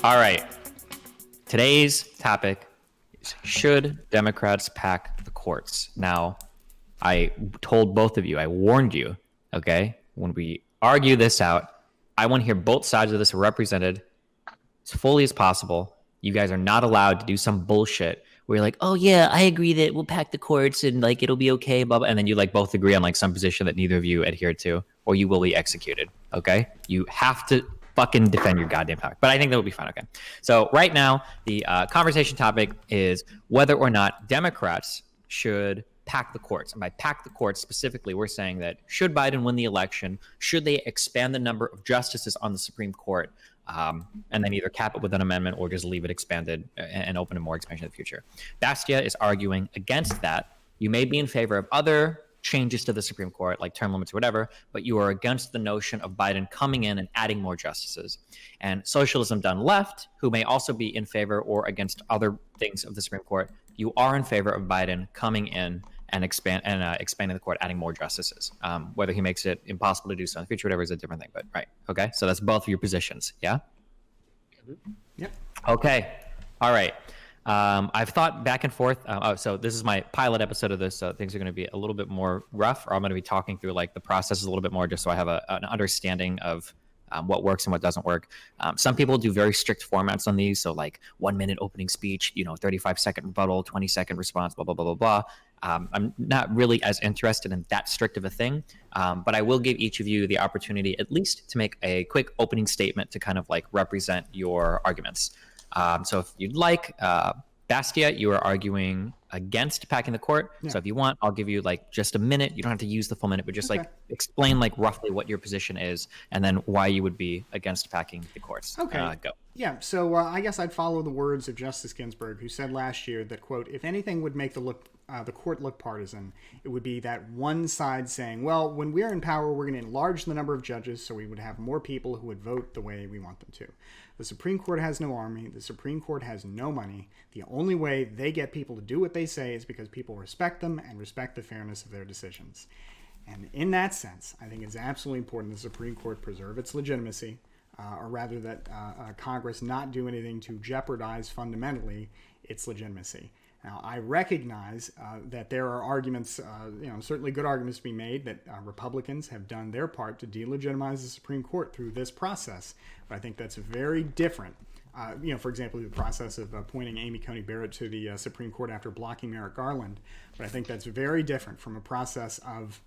All right. Today's topic is, should Democrats pack the courts? Now, I told both of you, I warned you, okay, when we argue this out, I want to hear both sides of this represented as fully as possible. You guys are not allowed to do some bullshit where you're like, oh yeah, I agree that we'll pack the courts and like it'll be okay, blah, blah, and then you like both agree on like some position that neither of you adhere to, or you will be executed. Okay, you have to fucking defend your goddamn topic. But I think that will be fine. Okay, so right now the conversation topic is whether or not Democrats should pack the courts. And by pack the courts specifically, we're saying that should Biden win the election, should they expand the number of justices on the Supreme Court, and then either cap it with an amendment or just leave it expanded and open to more expansion in the future. Bastiat is arguing against that. You may be in favor of other changes to the Supreme Court, like term limits or whatever, but you are against the notion of Biden coming in and adding more justices. And Socialism Done Left, who may also be in favor or against other things of the Supreme Court, you are in favor of Biden coming in and expanding the court, adding more justices. Whether he makes it impossible to do so in the future, whatever, is a different thing. But right, okay. So that's both of your positions. Yeah. Yep. Okay. All right. I've thought back and forth. So this is my pilot episode of this. So things are going to be a little bit more rough, or I'm going to be talking through like the process a little bit more, just so I have an understanding of what works and what doesn't work. Some people do very strict formats on these. So like 1 minute opening speech, 35-second rebuttal, 20-second response, blah, blah, blah, blah, blah. I'm not really as interested in that strict of a thing, but I will give each of you the opportunity at least to make a quick opening statement to kind of like represent your arguments. So if you'd like, Bastiat, you are arguing against packing the court. Yeah. So if you want, I'll give you like just a minute. You don't have to use the full minute, but just like explain like roughly what your position is and then why you would be against packing the courts. Okay. Go. Yeah, so I guess I'd follow the words of Justice Ginsburg, who said last year that, quote, if anything would make the court look partisan, it would be that one side saying, well, when we're in power, we're going to enlarge the number of judges so we would have more people who would vote the way we want them to. The Supreme Court has no army. The Supreme Court has no money. The only way they get people to do what they say is because people respect them and respect the fairness of their decisions. And in that sense, I think it's absolutely important the Supreme Court preserve its legitimacy, or rather that Congress not do anything to jeopardize fundamentally its legitimacy. Now, I recognize that there are arguments, certainly good arguments to be made that Republicans have done their part to delegitimize the Supreme Court through this process. But I think that's very different. For example, the process of appointing Amy Coney Barrett to the Supreme Court after blocking Merrick Garland. But I think that's very different from a process of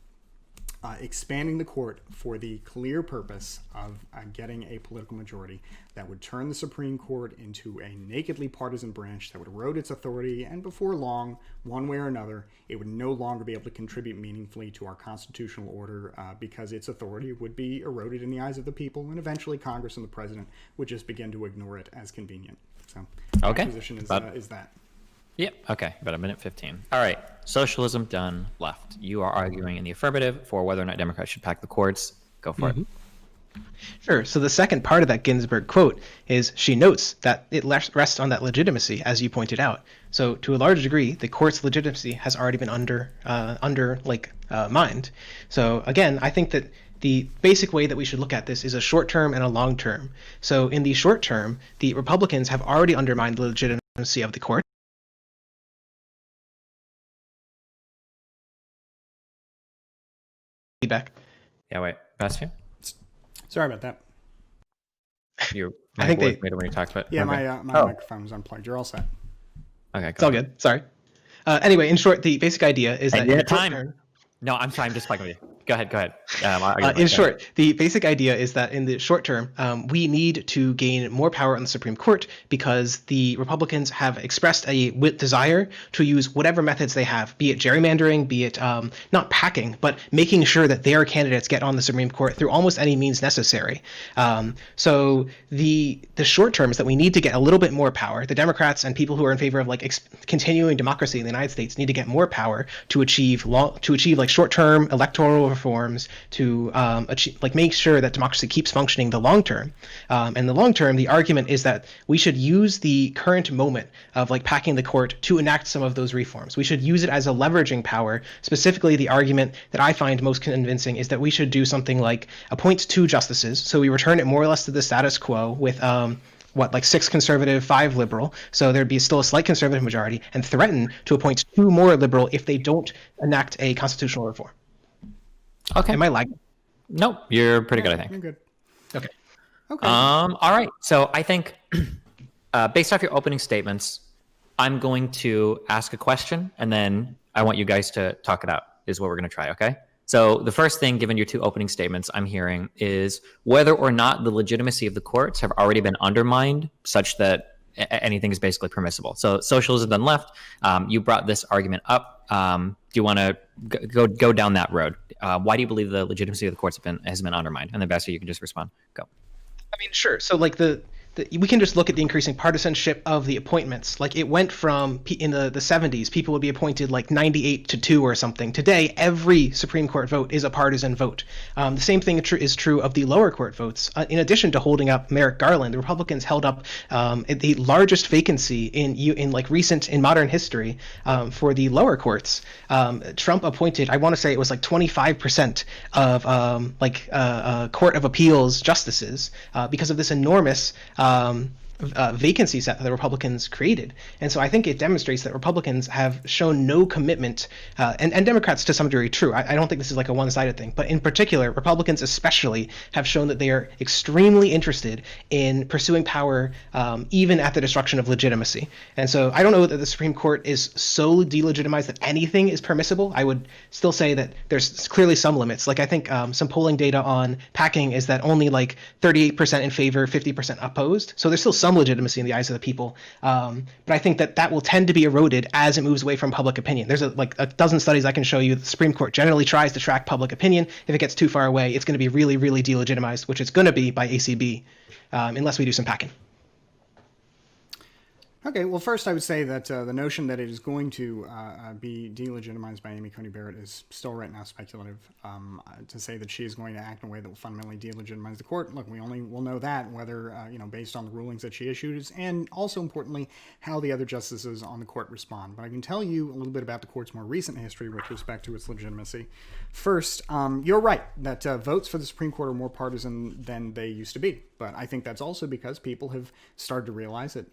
expanding the court for the clear purpose of getting a political majority that would turn the Supreme Court into a nakedly partisan branch that would erode its authority, and before long, one way or another, it would no longer be able to contribute meaningfully to our constitutional order because its authority would be eroded in the eyes of the people, and eventually Congress and the president would just begin to ignore it as convenient. So my position is that. Yep. Okay. About a minute 15. All right. Socialism Done Left. You are arguing in the affirmative for whether or not Democrats should pack the courts. Go for it. Sure. So the second part of that Ginsburg quote is she notes that it rests on that legitimacy, as you pointed out. So to a large degree, the court's legitimacy has already been mined. So again, I think that the basic way that we should look at this is a short term and a long term. So in the short term, the Republicans have already undermined the legitimacy of the court. Feedback. Yeah, wait. Bastiat? Sorry about that. I think they made it when you talked about it. Yeah, my microphone was unplugged. You're all set. Okay, it's all good. Sorry. Anyway, in short, the basic idea is that No, I'm sorry. I'm just fucking with you. Go ahead. In short, the basic idea is that in the short term, we need to gain more power on the Supreme Court because the Republicans have expressed a desire to use whatever methods they have, be it gerrymandering, be it not packing, but making sure that their candidates get on the Supreme Court through almost any means necessary. So the short term is that we need to get a little bit more power. The Democrats and people who are in favor of continuing democracy in the United States need to get more power to achieve short-term electoral reforms to make sure that democracy keeps functioning the long term. And the long term, the argument is that we should use the current moment of packing the court to enact some of those reforms. We should use it as a leveraging power. Specifically, the argument that I find most convincing is that we should do something like appoint 2 justices. So we return it more or less to the status quo with like 6 conservative, 5 liberal. So there'd be still a slight conservative majority, and threaten to appoint 2 more liberal if they don't enact a constitutional reform. Okay. Am I lagging? Nope, you're pretty good, I think. You're good. Okay. Okay. All right. So I think based off your opening statements, I'm going to ask a question, and then I want you guys to talk it out, is what we're going to try, okay? So the first thing, given your 2 opening statements, I'm hearing is whether or not the legitimacy of the courts have already been undermined such that anything is basically permissible. So Socialism Done Left, you brought this argument up. Do you want to go down that road? Why do you believe the legitimacy of the courts has been undermined? And then Bastiat, you can just respond. Go. I mean, sure. So like we can just look at the increasing partisanship of the appointments. Like it went from in the 70s, people would be appointed like 98 to 2 or something. Today, every Supreme Court vote is a partisan vote. The same thing is true of the lower court votes. In addition to holding up Merrick Garland, the Republicans held up the largest vacancy in modern history for the lower courts. Trump appointed, I want to say it was like 25% of Court of Appeals justices because of this enormous vacancy set that the Republicans created. And so I think it demonstrates that Republicans have shown no commitment, and Democrats to some degree, true. I don't think this is like a one-sided thing, but in particular, Republicans especially have shown that they are extremely interested in pursuing power, even at the destruction of legitimacy. And so I don't know that the Supreme Court is so delegitimized that anything is permissible. I would still say that there's clearly some limits. Like I think some polling data on packing is that only like 38% in favor, 50% opposed. So there's still some legitimacy in the eyes of the people. But I think that will tend to be eroded as it moves away from public opinion. There's a dozen studies I can show you. The Supreme Court generally tries to track public opinion. If it gets too far away, it's going to be really, really delegitimized, which it's going to be by ACB, unless we do some packing. Okay, well, first I would say that the notion that it is going to be delegitimized by Amy Coney Barrett is still right now speculative. To say that she is going to act in a way that will fundamentally delegitimize the court, look, we only will know that whether, based on the rulings that she issues, and also importantly, how the other justices on the court respond. But I can tell you a little bit about the court's more recent history with respect to its legitimacy. First, you're right that votes for the Supreme Court are more partisan than they used to be. But I think that's also because people have started to realize that,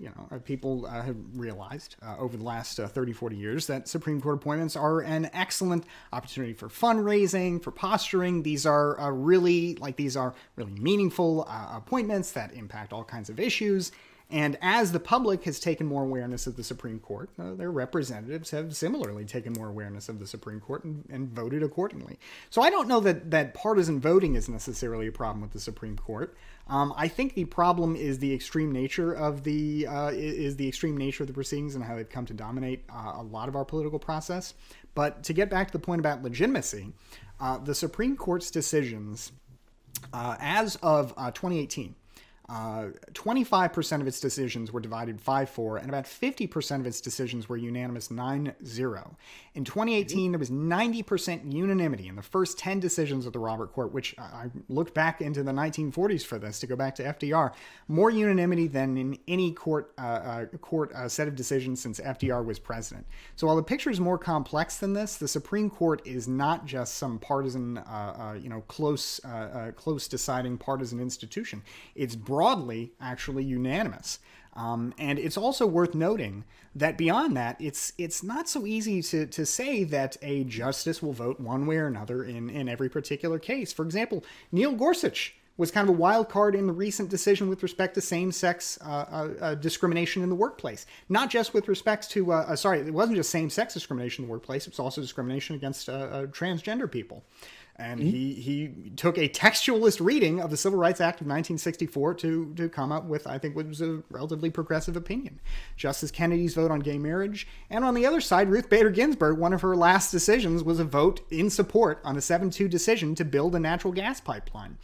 people have realized over the last 30, 40 years that Supreme Court appointments are an excellent opportunity for fundraising, for posturing. These are really meaningful appointments that impact all kinds of issues. And as the public has taken more awareness of the Supreme Court, their representatives have similarly taken more awareness of the Supreme Court and voted accordingly. So I don't know that partisan voting is necessarily a problem with the Supreme Court. I think the problem is the extreme nature of the proceedings and how they've come to dominate a lot of our political process. But to get back to the point about legitimacy, the Supreme Court's decisions as of 2018. 25% of its decisions were divided 5-4, and about 50% of its decisions were unanimous 9-0. In 2018, there was 90% unanimity in the first 10 decisions of the Robert Court, which I looked back into the 1940s for this to go back to FDR. More unanimity than in any court set of decisions since FDR was president. So while the picture is more complex than this, the Supreme Court is not just some partisan, close deciding partisan institution. It's broadly actually unanimous. And it's also worth noting that beyond that, it's not so easy to say that a justice will vote one way or another in every particular case. For example, Neil Gorsuch was kind of a wild card in the recent decision with respect to same-sex discrimination in the workplace. Not just with respect to, it wasn't just same-sex discrimination in the workplace, it was also discrimination against transgender people. And he took a textualist reading of the Civil Rights Act of 1964 to come up with, I think, what was a relatively progressive opinion. Justice Kennedy's vote on gay marriage. And on the other side, Ruth Bader Ginsburg, one of her last decisions was a vote in support on a 7-2 decision to build a natural gas pipeline.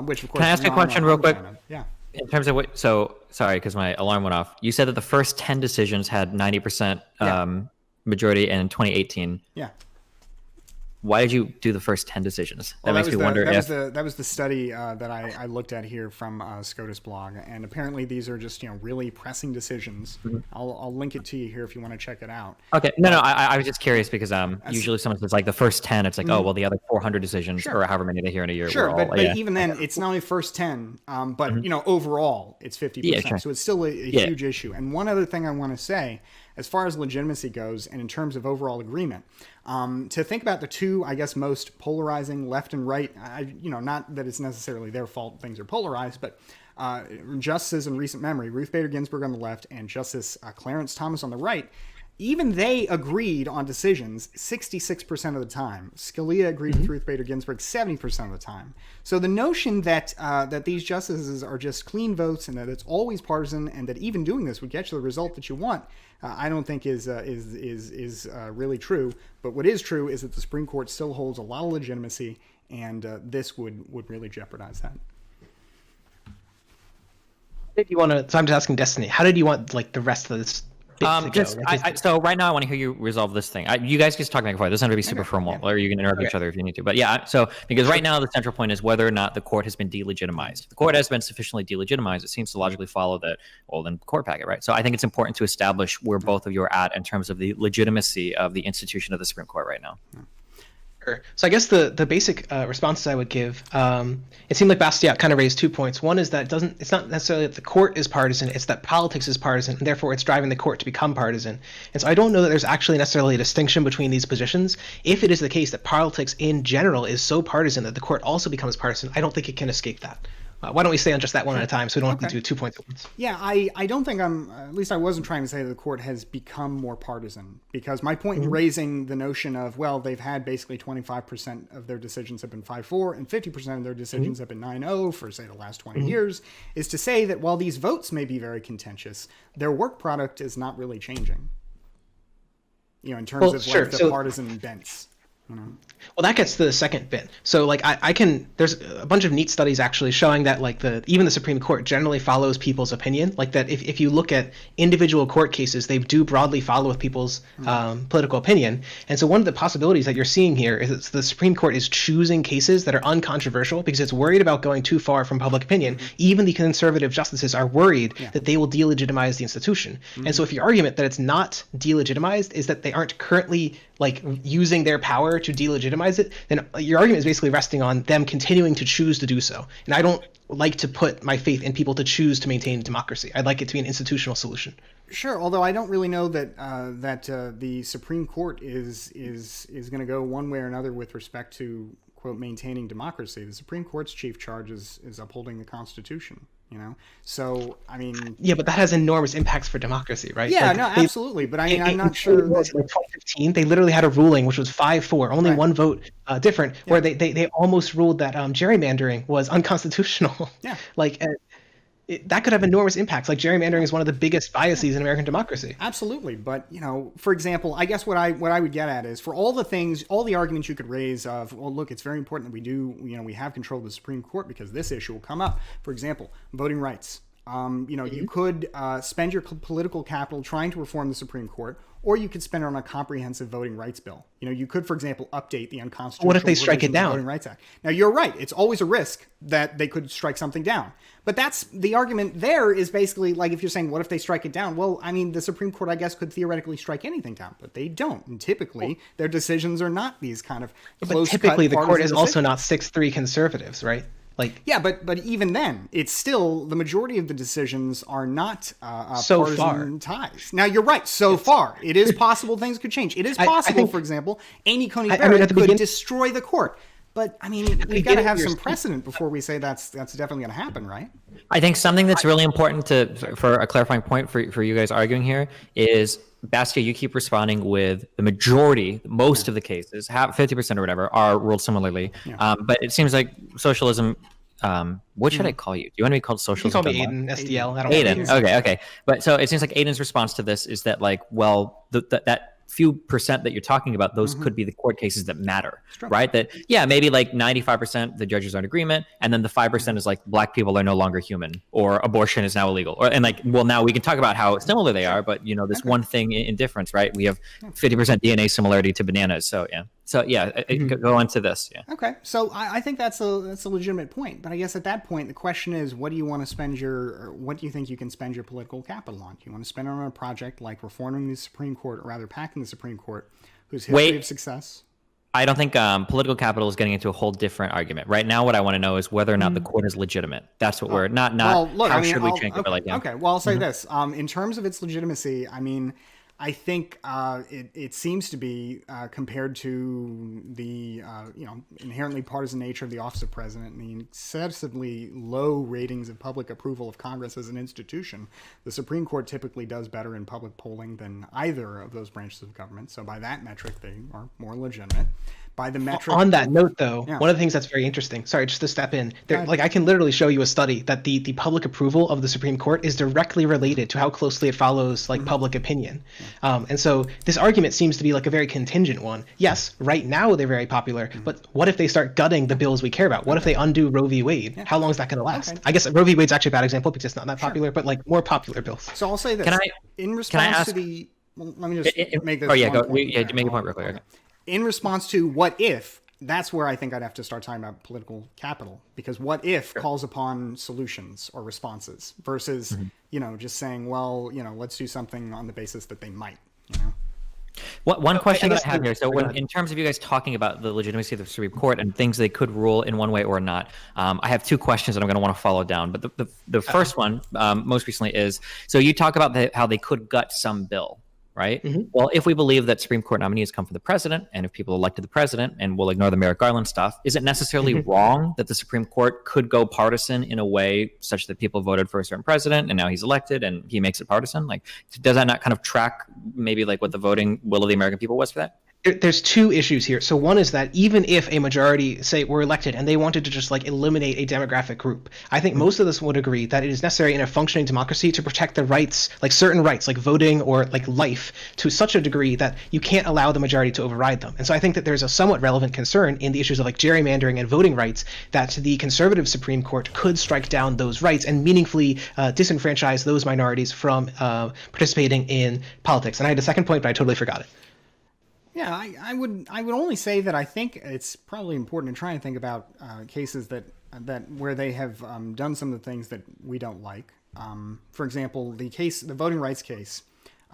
Which, of course, can I ask a question real quick? Yeah. In terms of what, so sorry, because my alarm went off. You said that the first 10 decisions had 90% majority in 2018. Yeah. why did you do the first 10 decisions? That Well, makes me wonder if that was the study that I looked at here from SCOTUS blog, and apparently these are just really pressing decisions. I'll link it to you here if you want to check it out. Okay, no, I was just curious because usually someone says like the first 10, it's like, oh well, the other 400 decisions or however many they hear in a year. Sure, all, but even then, it's not only first 10, but overall it's 50%. Yeah, sure. So it's still a huge issue. And one other thing I want to say, as far as legitimacy goes, and in terms of overall agreement, to think about the two, I guess, most polarizing left and right, not that it's necessarily their fault things are polarized, but justices in recent memory, Ruth Bader Ginsburg on the left and Justice Clarence Thomas on the right, even they agreed on decisions 66% of the time. Scalia agreed with Ruth Bader Ginsburg 70% of the time. So the notion that that these justices are just clean votes and that it's always partisan and that even doing this would get you the result that you want, I don't think is really true. But what is true is that the Supreme Court still holds a lot of legitimacy, and this would really jeopardize that. Did you want to? So I'm just asking Destiny. How did you want the rest of this? So right now I want to hear you resolve this thing. You guys just talk back and forth. This is going to be super formal, or you can interrupt each other if you need to. But because right now the central point is whether or not the court has been delegitimized. If the court has been sufficiently delegitimized, it seems to logically follow that, well, then court packet, right? So I think it's important to establish where both of you are at in terms of the legitimacy of the institution of the Supreme Court right now. So I guess the basic responses I would give, it seemed like Bastiat kind of raised 2 points. One is that it's not necessarily that the court is partisan, it's that politics is partisan, and therefore it's driving the court to become partisan. And so I don't know that there's actually necessarily a distinction between these positions. If it is the case that politics in general is so partisan that the court also becomes partisan, I don't think it can escape that. Why don't we stay on just that one at a time so we don't have to do 2 points at once? Yeah, I don't think at least I wasn't trying to say that the court has become more partisan, because my point in raising the notion of, well, they've had basically 25% of their decisions have been 5-4 and 50% of their decisions have been 9-0 for, say, the last 20 years, is to say that while these votes may be very contentious, their work product is not really changing, in terms of the partisan bents. Well, that gets to the second bit. So there's a bunch of neat studies actually showing that even the Supreme Court generally follows people's opinion. Like that if you look at individual court cases, they do broadly follow with people's political opinion. And so one of the possibilities that you're seeing here is that the Supreme Court is choosing cases that are uncontroversial because it's worried about going too far from public opinion. Even the conservative justices are worried that they will delegitimize the institution. And so if your argument that it's not delegitimized is that they aren't currently using their power to delegitimize it, then your argument is basically resting on them continuing to choose to do so. And I don't like to put my faith in people to choose to maintain democracy. I'd like it to be an institutional solution. Sure, although I don't really know that the Supreme Court is going to go one way or another with respect to, quote, maintaining democracy. The Supreme Court's chief charge is upholding the Constitution. So I mean, but that has enormous impacts for democracy, right? Absolutely. But I'm not sure. In 2015, they literally had a ruling which was 5-4, only one vote different, where they almost ruled that gerrymandering was unconstitutional. Yeah. That could have enormous impacts. Gerrymandering is one of the biggest biases in American democracy. Absolutely. But, for example, I guess what I would get at is for all the arguments you could raise of, well, look, it's very important that we have control of the Supreme Court because this issue will come up. For example, voting rights. You could spend your political capital trying to reform the Supreme Court, or you could spend it on a comprehensive voting rights bill. You could, for example, update the unconstitutional What if they strike it down? Voting Rights Act. Now, you're right. It's always a risk that they could strike something down. But that's the argument there is basically if you're saying, what if they strike it down? Well, I mean, the Supreme Court, I guess, could theoretically strike anything down, but they don't. And typically, their decisions are not these kind of close-cut. But typically, the court is decisions. also not 6-3 conservatives, right? But even then, it's still the majority of the decisions are not so partisan ties. Now, you're right. So far, it is possible things could change. It is possible, I think, for example, Amy Coney Barrett could destroy the court. But I mean, we've got to have some precedent before we say that's definitely going to happen, right? I think something that's really important for a clarifying point for you guys arguing here is, Bastiat, you keep responding with the majority, most of the cases, 50% or whatever, are ruled similarly. Yeah. But it seems like socialism. What should I call you? Do you want to be called Socialism Done Left? Aiden, SDL. I don't Aiden. Okay. But so it seems like Aiden's response to this is that that few percent that you're talking about, those could be the court cases that matter, right? That, maybe 95% the judges are in agreement, and then the 5% is black people are no longer human, or abortion is now illegal, now we can talk about how similar they are, but this one thing in difference, right? We have 50% DNA similarity to bananas, so yeah. So yeah, go into this. Yeah. Okay, so I think that's a legitimate point, but I guess at that point the question is, what do you want to spend what do you think you can spend your political capital on? Do you want to spend it on a project like reforming the Supreme Court, or rather packing the Supreme Court, whose history of success? I don't think political capital is getting into a whole different argument. Right now, what I want to know is whether or not the court is legitimate. That's what we're not. Well, look, how should we think okay, about like yeah. Okay, well, I'll say this. In terms of its legitimacy, I mean, I think it seems to be compared to the inherently partisan nature of the office of president and the excessively low ratings of public approval of Congress as an institution. The Supreme Court typically does better in public polling than either of those branches of government. So by that metric, they are more legitimate. By the metric. On that note, though, yeah. One of the things that's very interesting. Sorry, just to step in. Like I can literally show you a study that the public approval of the Supreme Court is directly related to how closely it follows like public opinion. And so this argument seems to be like a very contingent one. Yes, right now they're very popular, but what if they start gutting the bills we care about? What if they undo Roe v. Wade? How long is that going to last? Okay. I guess Roe v. Wade's actually a bad example because it's not that popular, but like more popular bills. So I'll say this. In response to the. Well, let me just make this. Make a point real quick. Okay. In response to what if, that's where I think I'd have to start talking about political capital, because what if calls upon solutions or responses versus, just saying, well, let's do something on the basis that they might, One question that I have here. So in terms of you guys talking about the legitimacy of the Supreme Court and things they could rule in one way or not, I have two questions that I'm going to want to follow down. But the first one, most recently is, so you talk about how they could gut some bill. Right. Well, if we believe that Supreme Court nominees come from the president, and if people elected the president, and we'll ignore the Merrick Garland stuff, is it necessarily wrong that the Supreme Court could go partisan in a way such that people voted for a certain president and now he's elected and he makes it partisan? Like, does that not kind of track maybe like what the voting will of the American people was for that? There's two issues here. So one is that even if a majority, say, were elected and they wanted to just like eliminate a demographic group, I think most of us would agree that it is necessary in a functioning democracy to protect the rights, like certain rights, like voting or like life, to such a degree that you can't allow the majority to override them. And so I think that there's a somewhat relevant concern in the issues of like gerrymandering and voting rights that the conservative Supreme Court could strike down those rights and meaningfully disenfranchise those minorities from participating in politics. And I had a second point, but I totally forgot it. Yeah, I would only say that I think it's probably important to try and think about cases that where they have done some of the things that we don't like. For example, the voting rights case,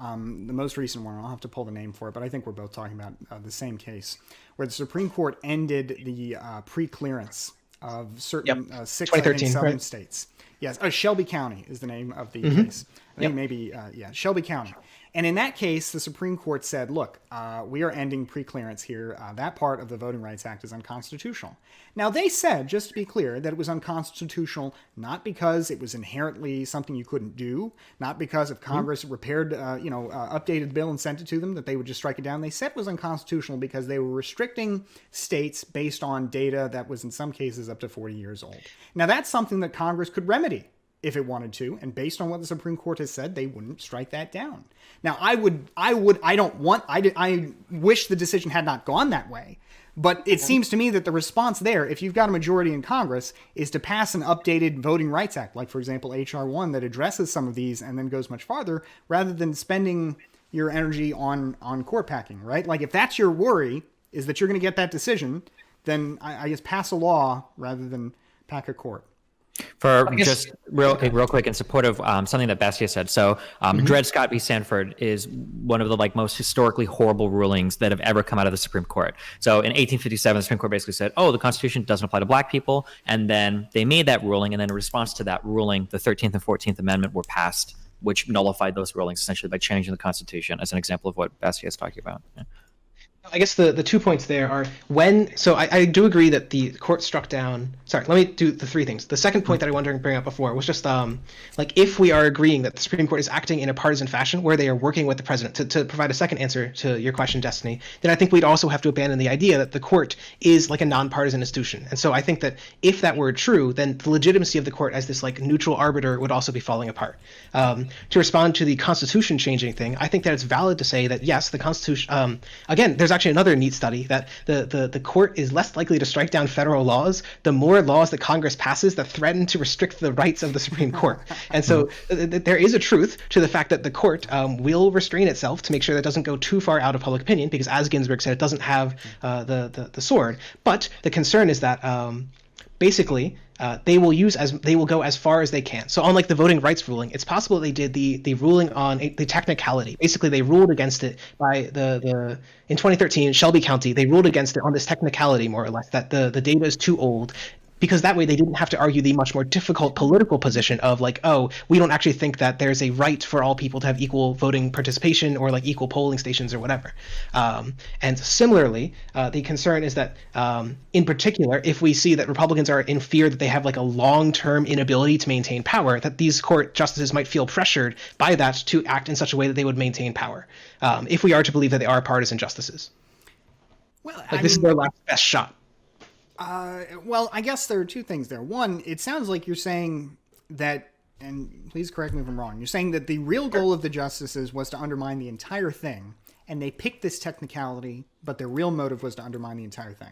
the most recent one. I'll have to pull the name for it, but I think we're both talking about the same case, where the Supreme Court ended the pre-clearance of certain 6 southern states. Yes, Shelby County is the name of the case. I think maybe Shelby County. And in that case, the Supreme Court said, look, we are ending preclearance here. That part of the Voting Rights Act is unconstitutional. Now, they said, just to be clear, that it was unconstitutional not because it was inherently something you couldn't do, not because if Congress updated the bill and sent it to them, that they would just strike it down. They said it was unconstitutional because they were restricting states based on data that was in some cases up to 40 years old. Now, that's something that Congress could remedy if it wanted to, and based on what the Supreme Court has said, they wouldn't strike that down. Now, I wish the decision had not gone that way, but it seems to me that the response there, if you've got a majority in Congress, is to pass an updated Voting Rights Act, like, for example, H.R. 1, that addresses some of these and then goes much farther, rather than spending your energy on court packing, right? Like, if that's your worry, is that you're going to get that decision, then I guess pass a law rather than pack a court. For just real quick in support of something that Bastiat said. So Dred Scott v. Sanford is one of the most historically horrible rulings that have ever come out of the Supreme Court. So in 1857, the Supreme Court basically said, the Constitution doesn't apply to black people. And then they made that ruling. And then in response to that ruling, the 13th and 14th Amendment were passed, which nullified those rulings essentially by changing the Constitution, as an example of what Bastiat is talking about. Yeah. I guess the 2 points there are I do agree that the court struck down. Sorry, let me do the three things. The second point that I wanted to bring up before was just if we are agreeing that the Supreme Court is acting in a partisan fashion where they are working with the president to provide a second answer to your question, Destiny, then I think we'd also have to abandon the idea that the court is like a nonpartisan institution. And so I think that if that were true, then the legitimacy of the court as this neutral arbiter would also be falling apart. To respond to the Constitution changing thing, I think that it's valid to say that yes, the Constitution. Again, there's actually another neat study that the court is less likely to strike down federal laws the more laws that Congress passes that threaten to restrict the rights of the Supreme Court. And so there is a truth to the fact that the court will restrain itself to make sure that it doesn't go too far out of public opinion, because as Ginsburg said, it doesn't have the sword. But the concern is that basically they will go as far as they can. So unlike the voting rights ruling, it's possible they did the ruling on the technicality. Basically, they ruled against it by in 2013 Shelby County. They ruled against it on this technicality, more or less, that the data is too old, because that way they didn't have to argue the much more difficult political position of like, oh, we don't actually think that there's a right for all people to have equal voting participation or like equal polling stations or whatever. And similarly, the concern is that in particular, if we see that Republicans are in fear that they have like a long-term inability to maintain power, that these court justices might feel pressured by that to act in such a way that they would maintain power, if we are to believe that they are partisan justices. Well, like this is their last best shot. Well, I guess there are two things there. One, it sounds like you're saying that, and please correct me if I'm wrong, you're saying that the real goal of the justices was to undermine the entire thing, and they picked this technicality, but their real motive was to undermine the entire thing.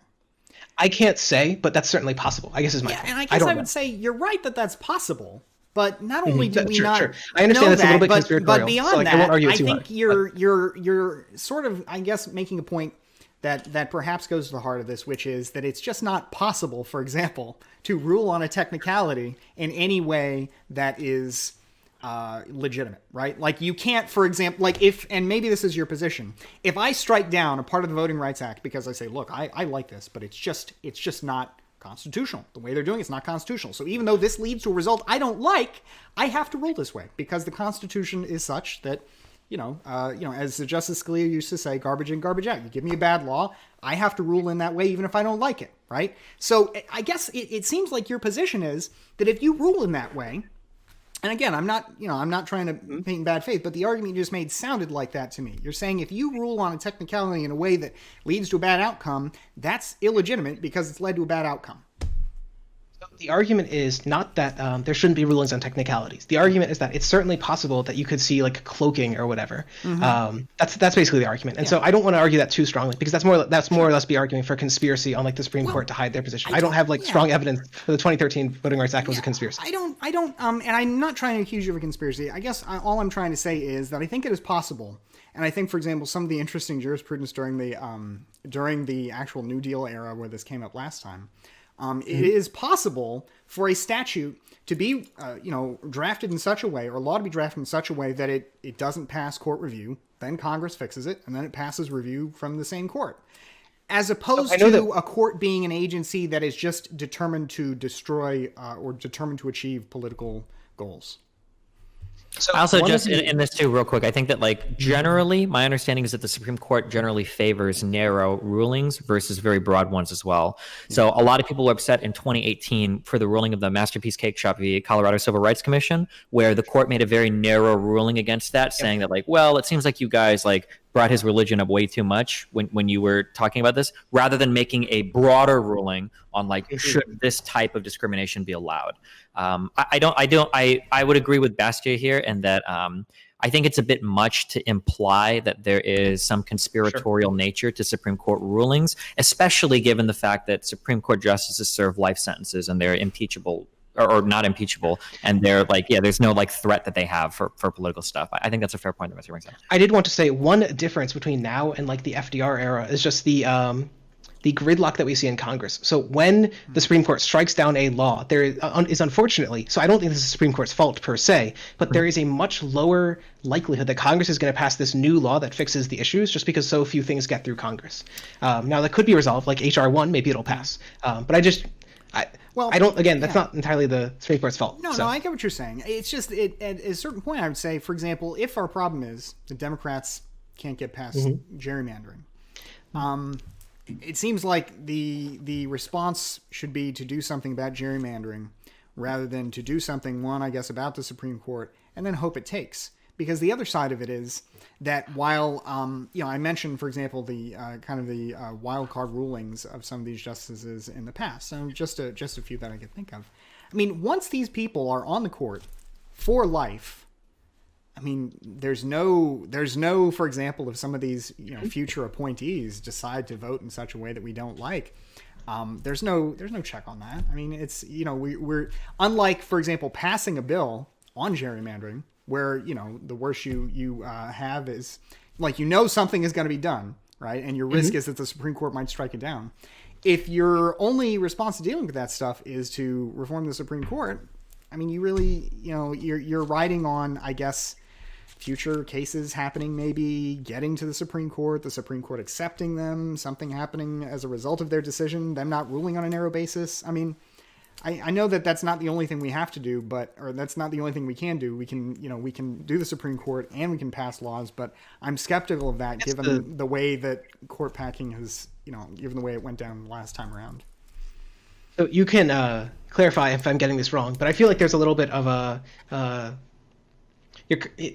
I can't say, but that's certainly possible, I guess is my point. And I guess I would say you're right that that's possible. But not only do we not I understand know that's that, a little bit conspiratorial, but beyond so like, that, I won't argue it too think hard, you're sort of, I guess, making a point that perhaps goes to the heart of this, which is that it's just not possible, for example, to rule on a technicality in any way that is legitimate, right? Like you can't, for example, like if, and maybe this is your position, if I strike down a part of the Voting Rights Act because I say, look, I like this, but it's just not constitutional. The way they're doing it's not constitutional. So even though this leads to a result I don't like, I have to rule this way because the Constitution is such that, as Justice Scalia used to say, garbage in, garbage out. You give me a bad law, I have to rule in that way even if I don't like it, right? So I guess it seems like your position is that if you rule in that way, and again, I'm not trying to paint in bad faith, but the argument you just made sounded like that to me. You're saying if you rule on a technicality in a way that leads to a bad outcome, that's illegitimate because it's led to a bad outcome. The argument is not that there shouldn't be rulings on technicalities. The argument is that it's certainly possible that you could see like cloaking or whatever. That's basically the argument. And so I don't want to argue that too strongly because that's more or less be arguing for conspiracy on like the Supreme Court to hide their position. I don't have like strong evidence that the 2013 Voting Rights Act was a conspiracy. I don't, and I'm not trying to accuse you of a conspiracy. I guess all I'm trying to say is that I think it is possible. And I think, for example, some of the interesting jurisprudence during the actual New Deal era where this came up last time, it is possible for a statute to be, drafted in such a way, or a law to be drafted in such a way that it doesn't pass court review. Then Congress fixes it, and then it passes review from the same court. As opposed to a court being an agency that is just determined to destroy or determined to achieve political goals. So I also just in this too, real quick, I think that like generally, my understanding is that the Supreme Court generally favors narrow rulings versus very broad ones as well. So a lot of people were upset in 2018 for the ruling of the Masterpiece Cake Shop v. Colorado Civil Rights Commission, where the court made a very narrow ruling against that, saying that like, well, it seems like you guys like brought his religion up way too much when you were talking about this, rather than making a broader ruling on like should this type of discrimination be allowed. I would agree with Bastiat here, and that I think it's a bit much to imply that there is some conspiratorial nature to Supreme Court rulings, especially given the fact that Supreme Court justices serve life sentences and they're impeachable or not impeachable, and they're like, there's no like threat that they have for political stuff. I think that's a fair point that Mr. Ring said. I did want to say one difference between now and like the FDR era is just the gridlock that we see in Congress. So when the Supreme Court strikes down a law, there is unfortunately, so I don't think this is the Supreme Court's fault per se, but there is a much lower likelihood that Congress is going to pass this new law that fixes the issues just because so few things get through Congress. Now that could be resolved, like HR 1, maybe it'll pass. But I don't, again, that's not entirely the Supreme Court's fault. No, I get what you're saying. It's just, at a certain point, I would say, for example, if our problem is the Democrats can't get past gerrymandering, it seems like the response should be to do something about gerrymandering rather than to do something, one, I guess, about the Supreme Court, and then hope it takes. Because the other side of it is that while, I mentioned, for example, the wild card rulings of some of these justices in the past. So just a few that I could think of. I mean, once these people are on the court for life, I mean, there's no, for example, if some of these future appointees decide to vote in such a way that we don't like, there's no check on that. I mean, it's we're unlike, for example, passing a bill on gerrymandering, where the worst you have is like something is going to be done, right, and your risk is that the Supreme Court might strike it down. If your only response to dealing with that stuff is to reform the Supreme Court, I mean, you really you're riding on, I guess, future cases happening, maybe getting to the Supreme Court accepting them, something happening as a result of their decision, them not ruling on a narrow basis. I mean, I know that that's not the only thing we have to do, or that's not the only thing we can do. We can do the Supreme Court and we can pass laws, but I'm skeptical of that given the way that court packing has, given the way it went down last time around. So you can clarify if I'm getting this wrong, but I feel like there's a little bit of a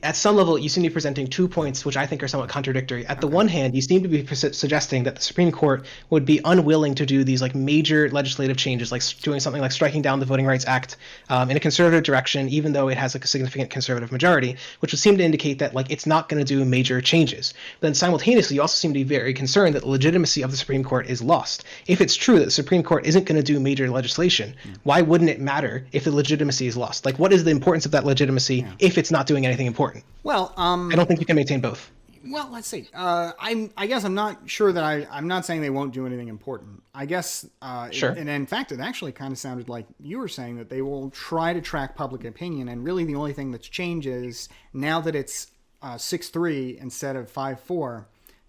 at some level, you seem to be presenting 2 points, which I think are somewhat contradictory. At the one hand, you seem to be suggesting that the Supreme Court would be unwilling to do these like major legislative changes, like doing something like striking down the Voting Rights Act in a conservative direction, even though it has like a significant conservative majority, which would seem to indicate that like it's not going to do major changes. But then simultaneously, you also seem to be very concerned that the legitimacy of the Supreme Court is lost. If it's true that the Supreme Court isn't going to do major legislation, why wouldn't it matter if the legitimacy is lost? Like, what is the importance of that legitimacy if it's not doing anything important? Well, I don't think you can maintain both. Well, let's see. I guess I'm not sure that I'm not saying they won't do anything important. I guess, sure. And in fact, it actually kind of sounded like you were saying that they will try to track public opinion, and really the only thing that's changed is now that it's 6-3 instead of 5-4.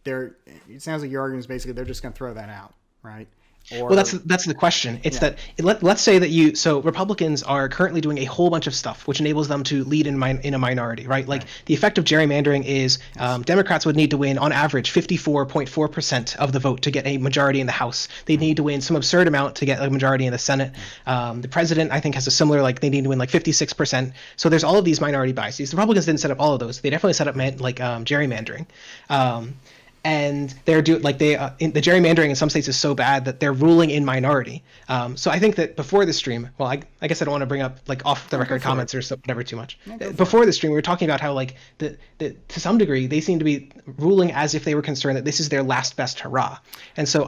It sounds like your argument is basically they're just going to throw that out, right? Well, that's the question. It's that let's say that so Republicans are currently doing a whole bunch of stuff which enables them to lead in a minority, right? Like the effect of gerrymandering is Democrats would need to win on average 54.4% of the vote to get a majority in the House. They'd need to win some absurd amount to get a majority in the Senate. The president, I think, has a similar, like they need to win like 56%. So there's all of these minority biases. The Republicans didn't set up all of those. They definitely set up gerrymandering. And they're the gerrymandering in some states is so bad that they're ruling in minority. So I think that before the stream, well, I guess I don't want to bring up like off the record comments or whatever too much. Before the stream, we were talking about how like to some degree they seem to be ruling as if they were concerned that this is their last best hurrah. And so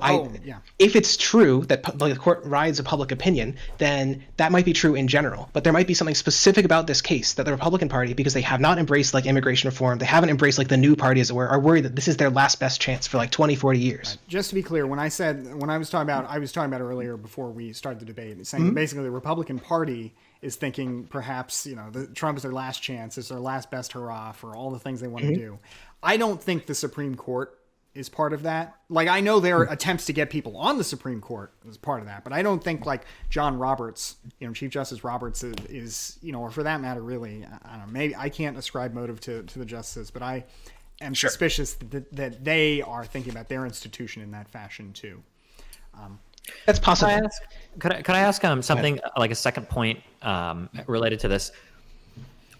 if it's true that the court rides a public opinion, then that might be true in general. But there might be something specific about this case that the Republican Party, because they have not embraced like immigration reform, they haven't embraced like the new party as it were, are worried that this is their last best chance for like 20-40 years. Right. Just to be clear, I was talking about earlier before we started the debate, saying basically the Republican Party is thinking perhaps Trump is their last chance, it's their last best hurrah for all the things they want to do. I don't think the Supreme Court is part of that. Like, I know there are attempts to get people on the Supreme Court as part of that, but I don't think like John Roberts, Chief Justice Roberts is or for that matter, really, I don't know, maybe I can't ascribe motive to the justices, but I am suspicious that they are thinking about their institution in that fashion too. That's possible. Could I ask something like a second point related to this?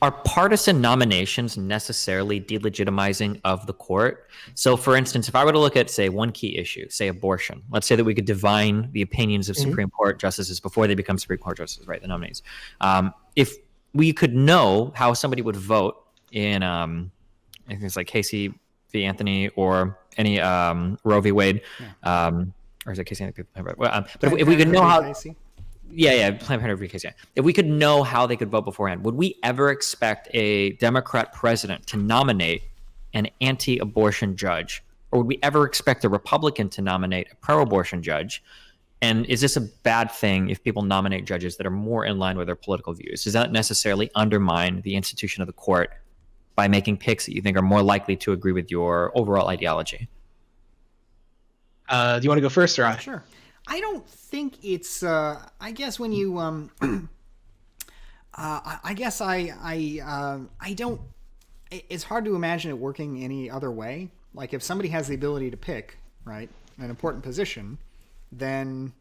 Are partisan nominations necessarily delegitimizing of the court? So, for instance, if I were to look at, say, one key issue, say abortion, let's say that we could divine the opinions of Supreme Court justices before they become Supreme Court justices, right? The nominees. If we could know how somebody would vote in I think it's like Casey v. Anthony or any Roe v. Wade, or is it Casey Anthony? But if we could know how, Planned Parenthood v. Casey. If we could know how they could vote beforehand, would we ever expect a Democrat president to nominate an anti-abortion judge, or would we ever expect a Republican to nominate a pro-abortion judge? And is this a bad thing if people nominate judges that are more in line with their political views? Does that necessarily undermine the institution of the court by making picks that you think are more likely to agree with your overall ideology? Do you want to go first, or I? Sure. I don't think it's. I guess when you. I guess I don't. It's hard to imagine it working any other way. Like if somebody has the ability to pick, right, an important position, then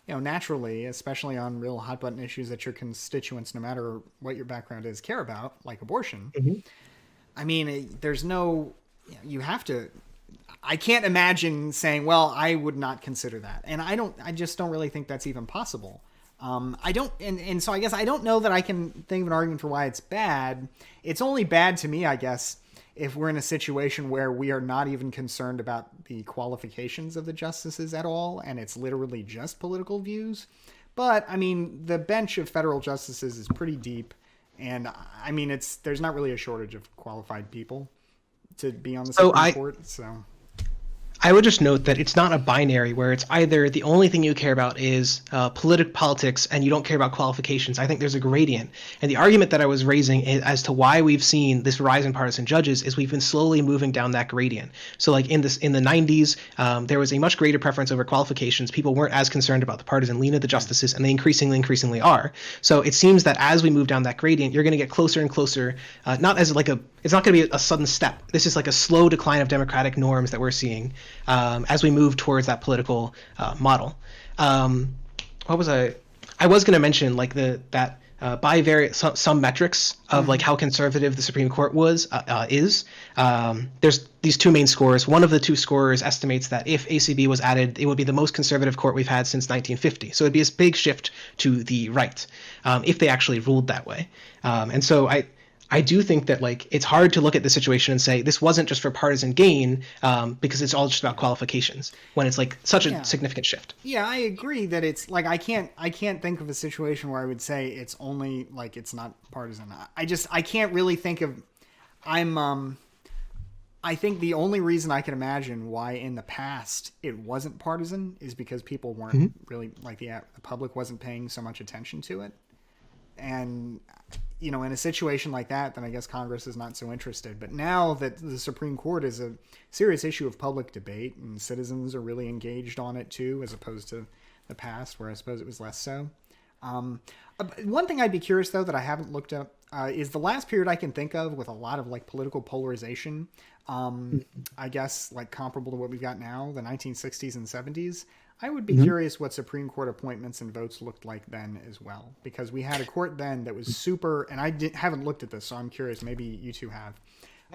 naturally, especially on real hot button issues that your constituents, no matter what your background is, care about, like abortion. I mean, there's no, you have to, I can't imagine saying, well, I would not consider that. And I just don't really think that's even possible. I don't, and so I guess I don't know that I can think of an argument for why it's bad. It's only bad to me, I guess, if we're in a situation where we are not even concerned about the qualifications of the justices at all, and it's literally just political views. But I mean, the bench of federal justices is pretty deep, and I mean, there's not really a shortage of qualified people to be on the Supreme Court. So I would just note that it's not a binary where it's either the only thing you care about is politics and you don't care about qualifications. I think there's a gradient. And the argument that I was raising as to why we've seen this rise in partisan judges is we've been slowly moving down that gradient. So like in the 90s, there was a much greater preference over qualifications. People weren't as concerned about the partisan lean of the justices, and they increasingly are. So it seems that as we move down that gradient, you're going to get closer and closer, not as like it's not going to be a sudden step. This is like a slow decline of democratic norms that we're seeing as we move towards that political model. What was I was going to mention like that by some metrics of like how conservative the Supreme Court is. There's these two main scores. One of the two scorers estimates that if ACB was added, it would be the most conservative court we've had since 1950. So it'd be a big shift to the right if they actually ruled that way. And so I do think that like it's hard to look at the situation and say this wasn't just for partisan gain because it's all just about qualifications when it's like such a significant shift. Yeah, I agree that it's like I can't think of a situation where I would say it's only like it's not partisan. I can't really think of I think the only reason I can imagine why in the past it wasn't partisan is because people weren't really like the public wasn't paying so much attention to it. And you know, in a situation like that, then I guess Congress is not so interested. But now that the Supreme Court is a serious issue of public debate and citizens are really engaged on it too, as opposed to the past where I suppose it was less so. One thing I'd be curious though that I haven't looked up is the last period I can think of with a lot of like political polarization. I guess like comparable to what we've got now, the 1960s and 70s. I would be curious what Supreme Court appointments and votes looked like then as well, because we had a court then that was super, and haven't looked at this, so I'm curious. Maybe you two have.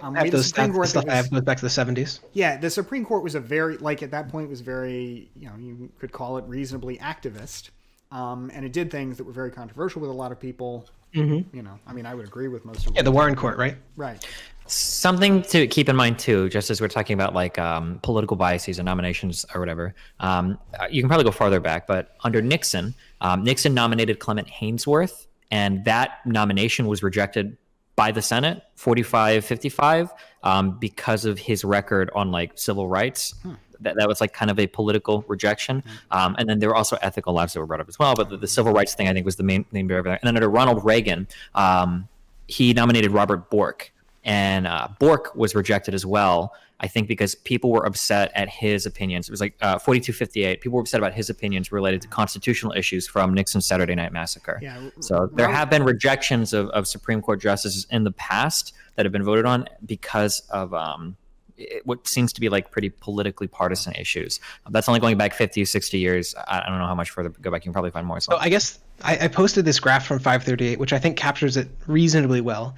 I have those stuff I have goes back to the 70s. Yeah, the Supreme Court was a very, like at that point was very, you know, you could call it reasonably activist, and it did things that were very controversial with a lot of people. You know, I mean, I would agree with most of. Yeah, the Warren Court, right? Right. Something to keep in mind too, just as we're talking about like political biases and nominations or whatever, you can probably go farther back, but under Nixon, Nixon nominated Clement Haynsworth, and that nomination was rejected by the Senate, 45-55, because of his record on like civil rights. That was like kind of a political rejection. And then there were also ethical lives that were brought up as well, but the civil rights thing I think was the main driver. And then under Ronald Reagan, he nominated Robert Bork. And Bork was rejected as well, I think because people were upset at his opinions. It was like 42-58. People were upset about his opinions related to constitutional issues from Nixon's Saturday Night Massacre. Yeah, so there have been rejections of Supreme Court justices in the past that have been voted on because of what seems to be like pretty politically partisan issues. That's only going back 50, 60 years. I don't know how much further go back. You can probably find more. So I guess I posted this graph from 538, which I think captures it reasonably well.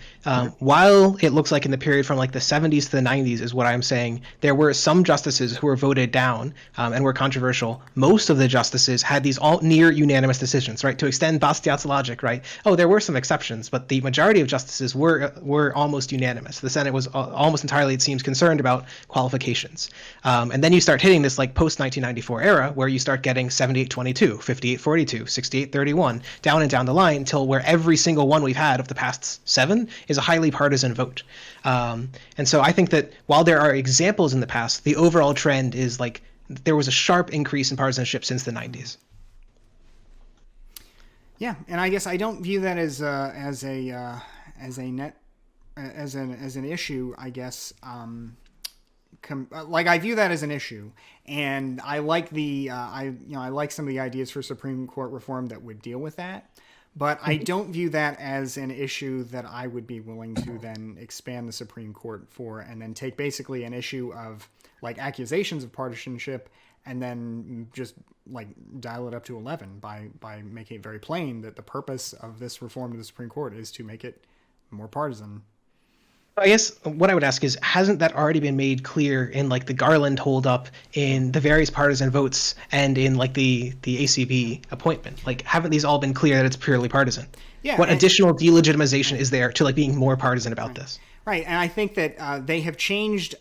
While it looks like in the period from like the 70s to the 90s is what I'm saying, there were some justices who were voted down and were controversial. Most of the justices had these all near unanimous decisions, right? To extend Bastiat's logic, right? Oh, there were some exceptions, but the majority of justices were almost unanimous. The Senate was almost entirely, it seems, concerned about qualifications. And then you start hitting this like post-1994 era where you start getting 78-22, 58-42, 68-31, down and down the line until where every single one we've had of the past 7 is a highly partisan vote. And so I think that while there are examples in the past, the overall trend is like there was a sharp increase in partisanship since the 90s. Yeah, and I guess I don't view that as an issue. I guess like I view that as an issue, and I like I like some of the ideas for Supreme Court reform that would deal with that, but I don't view that as an issue that I would be willing to then expand the Supreme Court for, and then take basically an issue of like accusations of partisanship and then just like dial it up to 11 by making it very plain that the purpose of this reform to the Supreme Court is to make it more partisan. I guess what I would ask is, hasn't that already been made clear in like the Garland holdup, in the various partisan votes, and in like the ACB appointment? Like, haven't these all been clear that it's purely partisan? Yeah. What additional delegitimization is there to like being more partisan about this? Right, and I think that they have changed.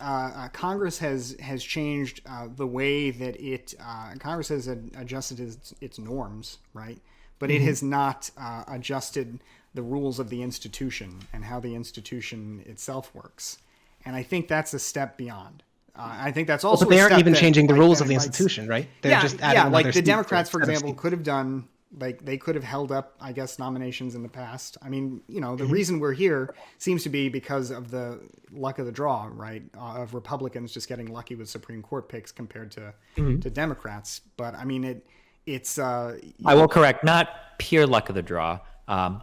Congress has changed the way that Congress has adjusted its norms, right? But it has not adjusted the rules of the institution and how the institution itself works. And I think that's a step beyond. I think that's also. But they a aren't step even that, changing the like, rules of the institution, right? They're just adding like another the seat Democrats, for to example, seat. could have done. Like they could have held up, I guess, nominations in the past. I mean, the reason we're here seems to be because of the luck of the draw, right? Of Republicans just getting lucky with Supreme Court picks compared to Democrats. But I mean, it's. I will correct, not pure luck of the draw.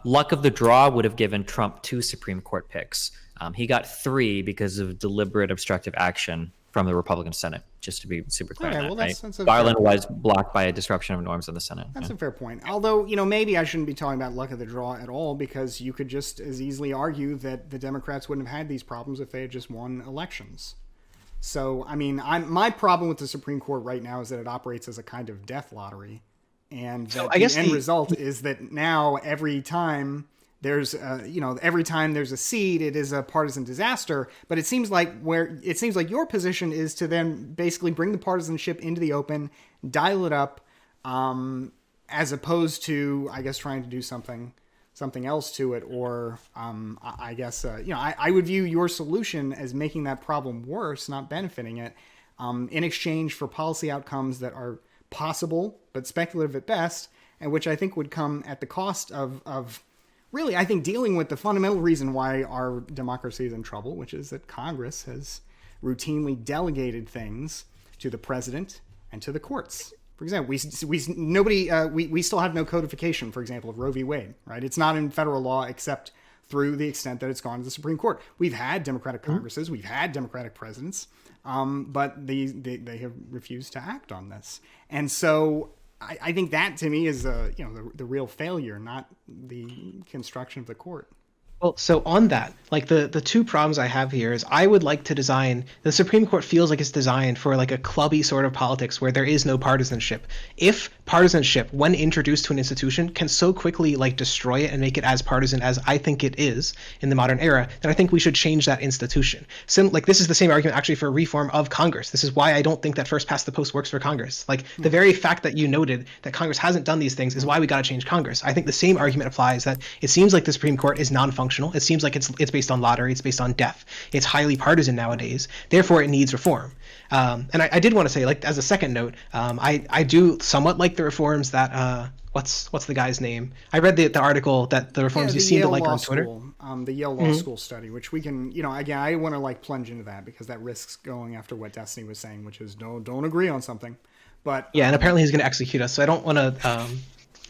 Luck of the draw would have given Trump 2 Supreme Court picks. He got 3 because of deliberate obstructive action from the Republican Senate, just to be super clear. Okay, on well, that, that's right? Garland was blocked by a disruption of norms in the Senate. That's a fair point. Although, maybe I shouldn't be talking about luck of the draw at all, because you could just as easily argue that the Democrats wouldn't have had these problems if they had just won elections. So, I mean, my problem with the Supreme Court right now is that it operates as a kind of death lottery. And So that I guess the end result is that now every time there's a seat, it is a partisan disaster. But it seems like your position is to then basically bring the partisanship into the open, dial it up, as opposed to, I guess, trying to do something else to it. Or I guess I would view your solution as making that problem worse, not benefiting it, in exchange for policy outcomes that are possible but speculative at best, and which I think would come at the cost of really, I think, dealing with the fundamental reason why our democracy is in trouble, which is that Congress has routinely delegated things to the president and to the courts. For example, we still have no codification, for example, of Roe v. Wade, right? It's not in federal law except through the extent that it's gone to the Supreme Court. We've had Democratic Congresses, we've had Democratic presidents, but they have refused to act on this. And so I think that, to me, is the real failure, not the construction of the court. Well, so on that, like the two problems I have here is I would like to design, the Supreme Court feels like it's designed for like a clubby sort of politics where there is no partisanship. If partisanship, when introduced to an institution, can so quickly like destroy it and make it as partisan as I think it is in the modern era, then I think we should change that institution. Like this is the same argument actually for reform of Congress. This is why I don't think that first past the post works for Congress. Like the very fact that you noted that Congress hasn't done these things is why we got to change Congress. I think the same argument applies that it seems like the Supreme Court is non-functional. It seems like it's based on lottery. It's based on death. It's highly partisan nowadays. Therefore, it needs reform. And I did want to say, like, as a second note, I do somewhat like the reforms that what's the guy's name? I read the article that the reforms you seem to like on Twitter. The Yale Law School study, which we can, again, I want to like plunge into that because that risks going after what Destiny was saying, which is don't agree on something. But yeah, and apparently he's going to execute us, so I don't want to.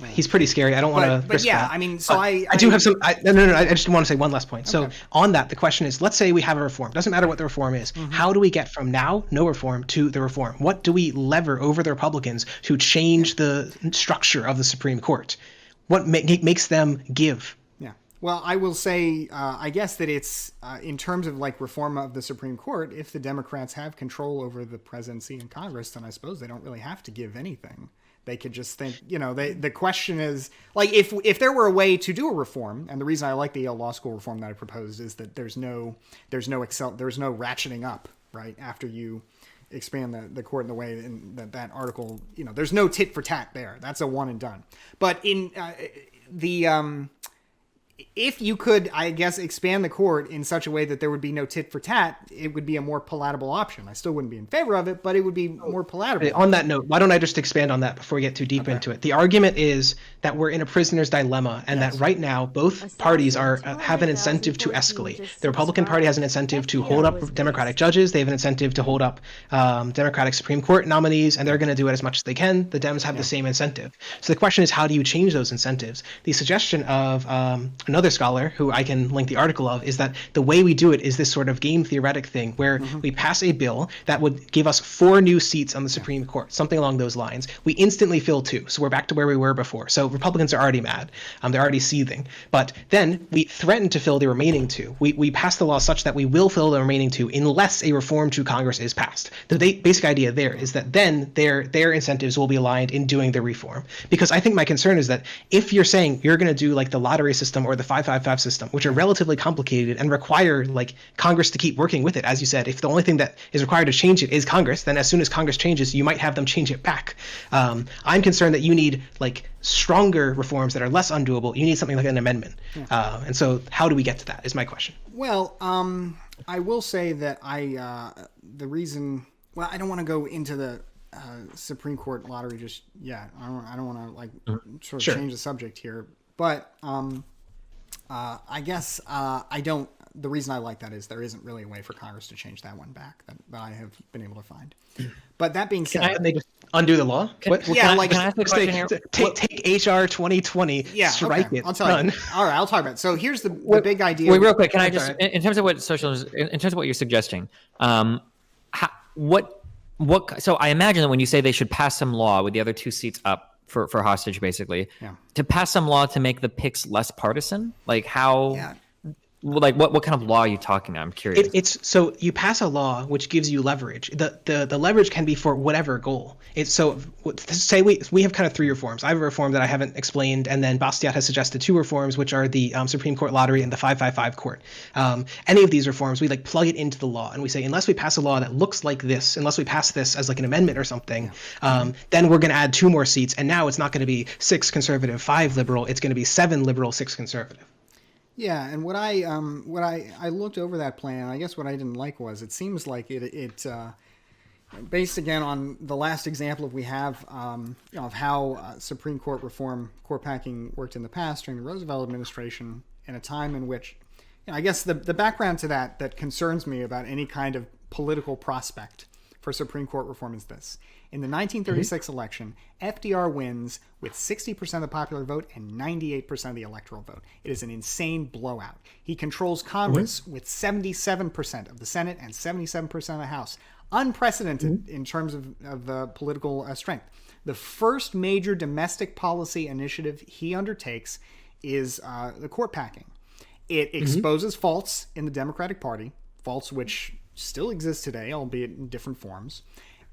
He's pretty scary. I don't want to risk that. I mean, so I do have some. No. I just want to say one last point. Okay. So on that, the question is: let's say we have a reform. Doesn't matter what the reform is. How do we get from now no reform to the reform? What do we lever over the Republicans to change the structure of the Supreme Court? What makes them give? Yeah. Well, I will say, I guess that it's in terms of like reform of the Supreme Court. If the Democrats have control over the presidency and Congress, then I suppose they don't really have to give anything. They could just think, the question is, like, if there were a way to do a reform, and the reason I like the Yale Law School reform that I proposed is that there's no ratcheting up, right? After you expand the court in the way in that article, there's no tit for tat there. That's a one and done. But in if you could, I guess, expand the court in such a way that there would be no tit for tat, it would be a more palatable option. I still wouldn't be in favor of it, but it would be more palatable. On that note, why don't I just expand on that before we get too deep into it? The argument is that we're in a prisoner's dilemma, and that right now both parties have an incentive to escalate. The Republican Party has an incentive to hold up Democratic judges. They have an incentive to hold up Democratic Supreme Court nominees, and they're going to do it as much as they can. The Dems have the same incentive. So the question is, how do you change those incentives? The suggestion of another scholar who I can link the article of, is that the way we do it is this sort of game theoretic thing where we pass a bill that would give us 4 new seats on the Supreme Court, something along those lines. We instantly fill 2. So we're back to where we were before. So Republicans are already mad. They're already seething. But then we threaten to fill the remaining 2. We pass the law such that we will fill the remaining 2 unless a reform to Congress is passed. The basic idea there is that then their incentives will be aligned in doing the reform. Because I think my concern is that if you're saying you're going to do like the lottery system or the 555 system, which are relatively complicated and require like Congress to keep working with it, as you said, if the only thing that is required to change it is Congress, then as soon as Congress changes, you might have them change it back. I'm concerned that you need like stronger reforms that are less undoable. You need something like an amendment. And so how do we get to that is my question. Well, I will say that the reason, well, I don't want to go into the Supreme Court lottery just yet. I don't want to like sort of change the subject here, but I guess I don't. The reason I like that is there isn't really a way for Congress to change that one back that I have been able to find. But that being said, can they just undo the law? Can I ask a question here? Take HR 2020, strike it. I'll tell you. All right, I'll talk about it. So here's the big idea. Wait, real quick. Can I just, in terms of what socialism, in terms of what you're suggesting, so I imagine that when you say they should pass some law with the other 2 seats up for hostage, basically, to pass some law to make the picks less partisan, like how. Yeah. Like what kind of law are you talking about? I'm curious. It's so you pass a law which gives you leverage. The leverage can be for whatever goal. It's so say we have kind of 3 reforms. I have a reform that I haven't explained, and then Bastiat has suggested 2 reforms, which are the Supreme Court lottery and the 555 court. Any of these reforms, we like plug it into the law, and we say unless we pass a law that looks like this, unless we pass this as like an amendment or something, then we're going to add 2 more seats, and now it's not going to be 6 conservative, 5 liberal. It's going to be 7 liberal, 6 conservative. Yeah, and what I looked over that plan, I guess what I didn't like was it seems like it based again on the last example we have of how Supreme Court reform, court packing worked in the past during the Roosevelt administration, in a time in which, I guess the background to that concerns me about any kind of political prospect for Supreme Court reform is this. In the 1936 election, FDR wins with 60% of the popular vote and 98% of the electoral vote. It is an insane blowout. He controls Congress with 77% of the Senate and 77% of the House. Unprecedented in terms of political strength. The first major domestic policy initiative he undertakes is the court packing. It exposes faults in the Democratic Party, faults which still exist today, albeit in different forms.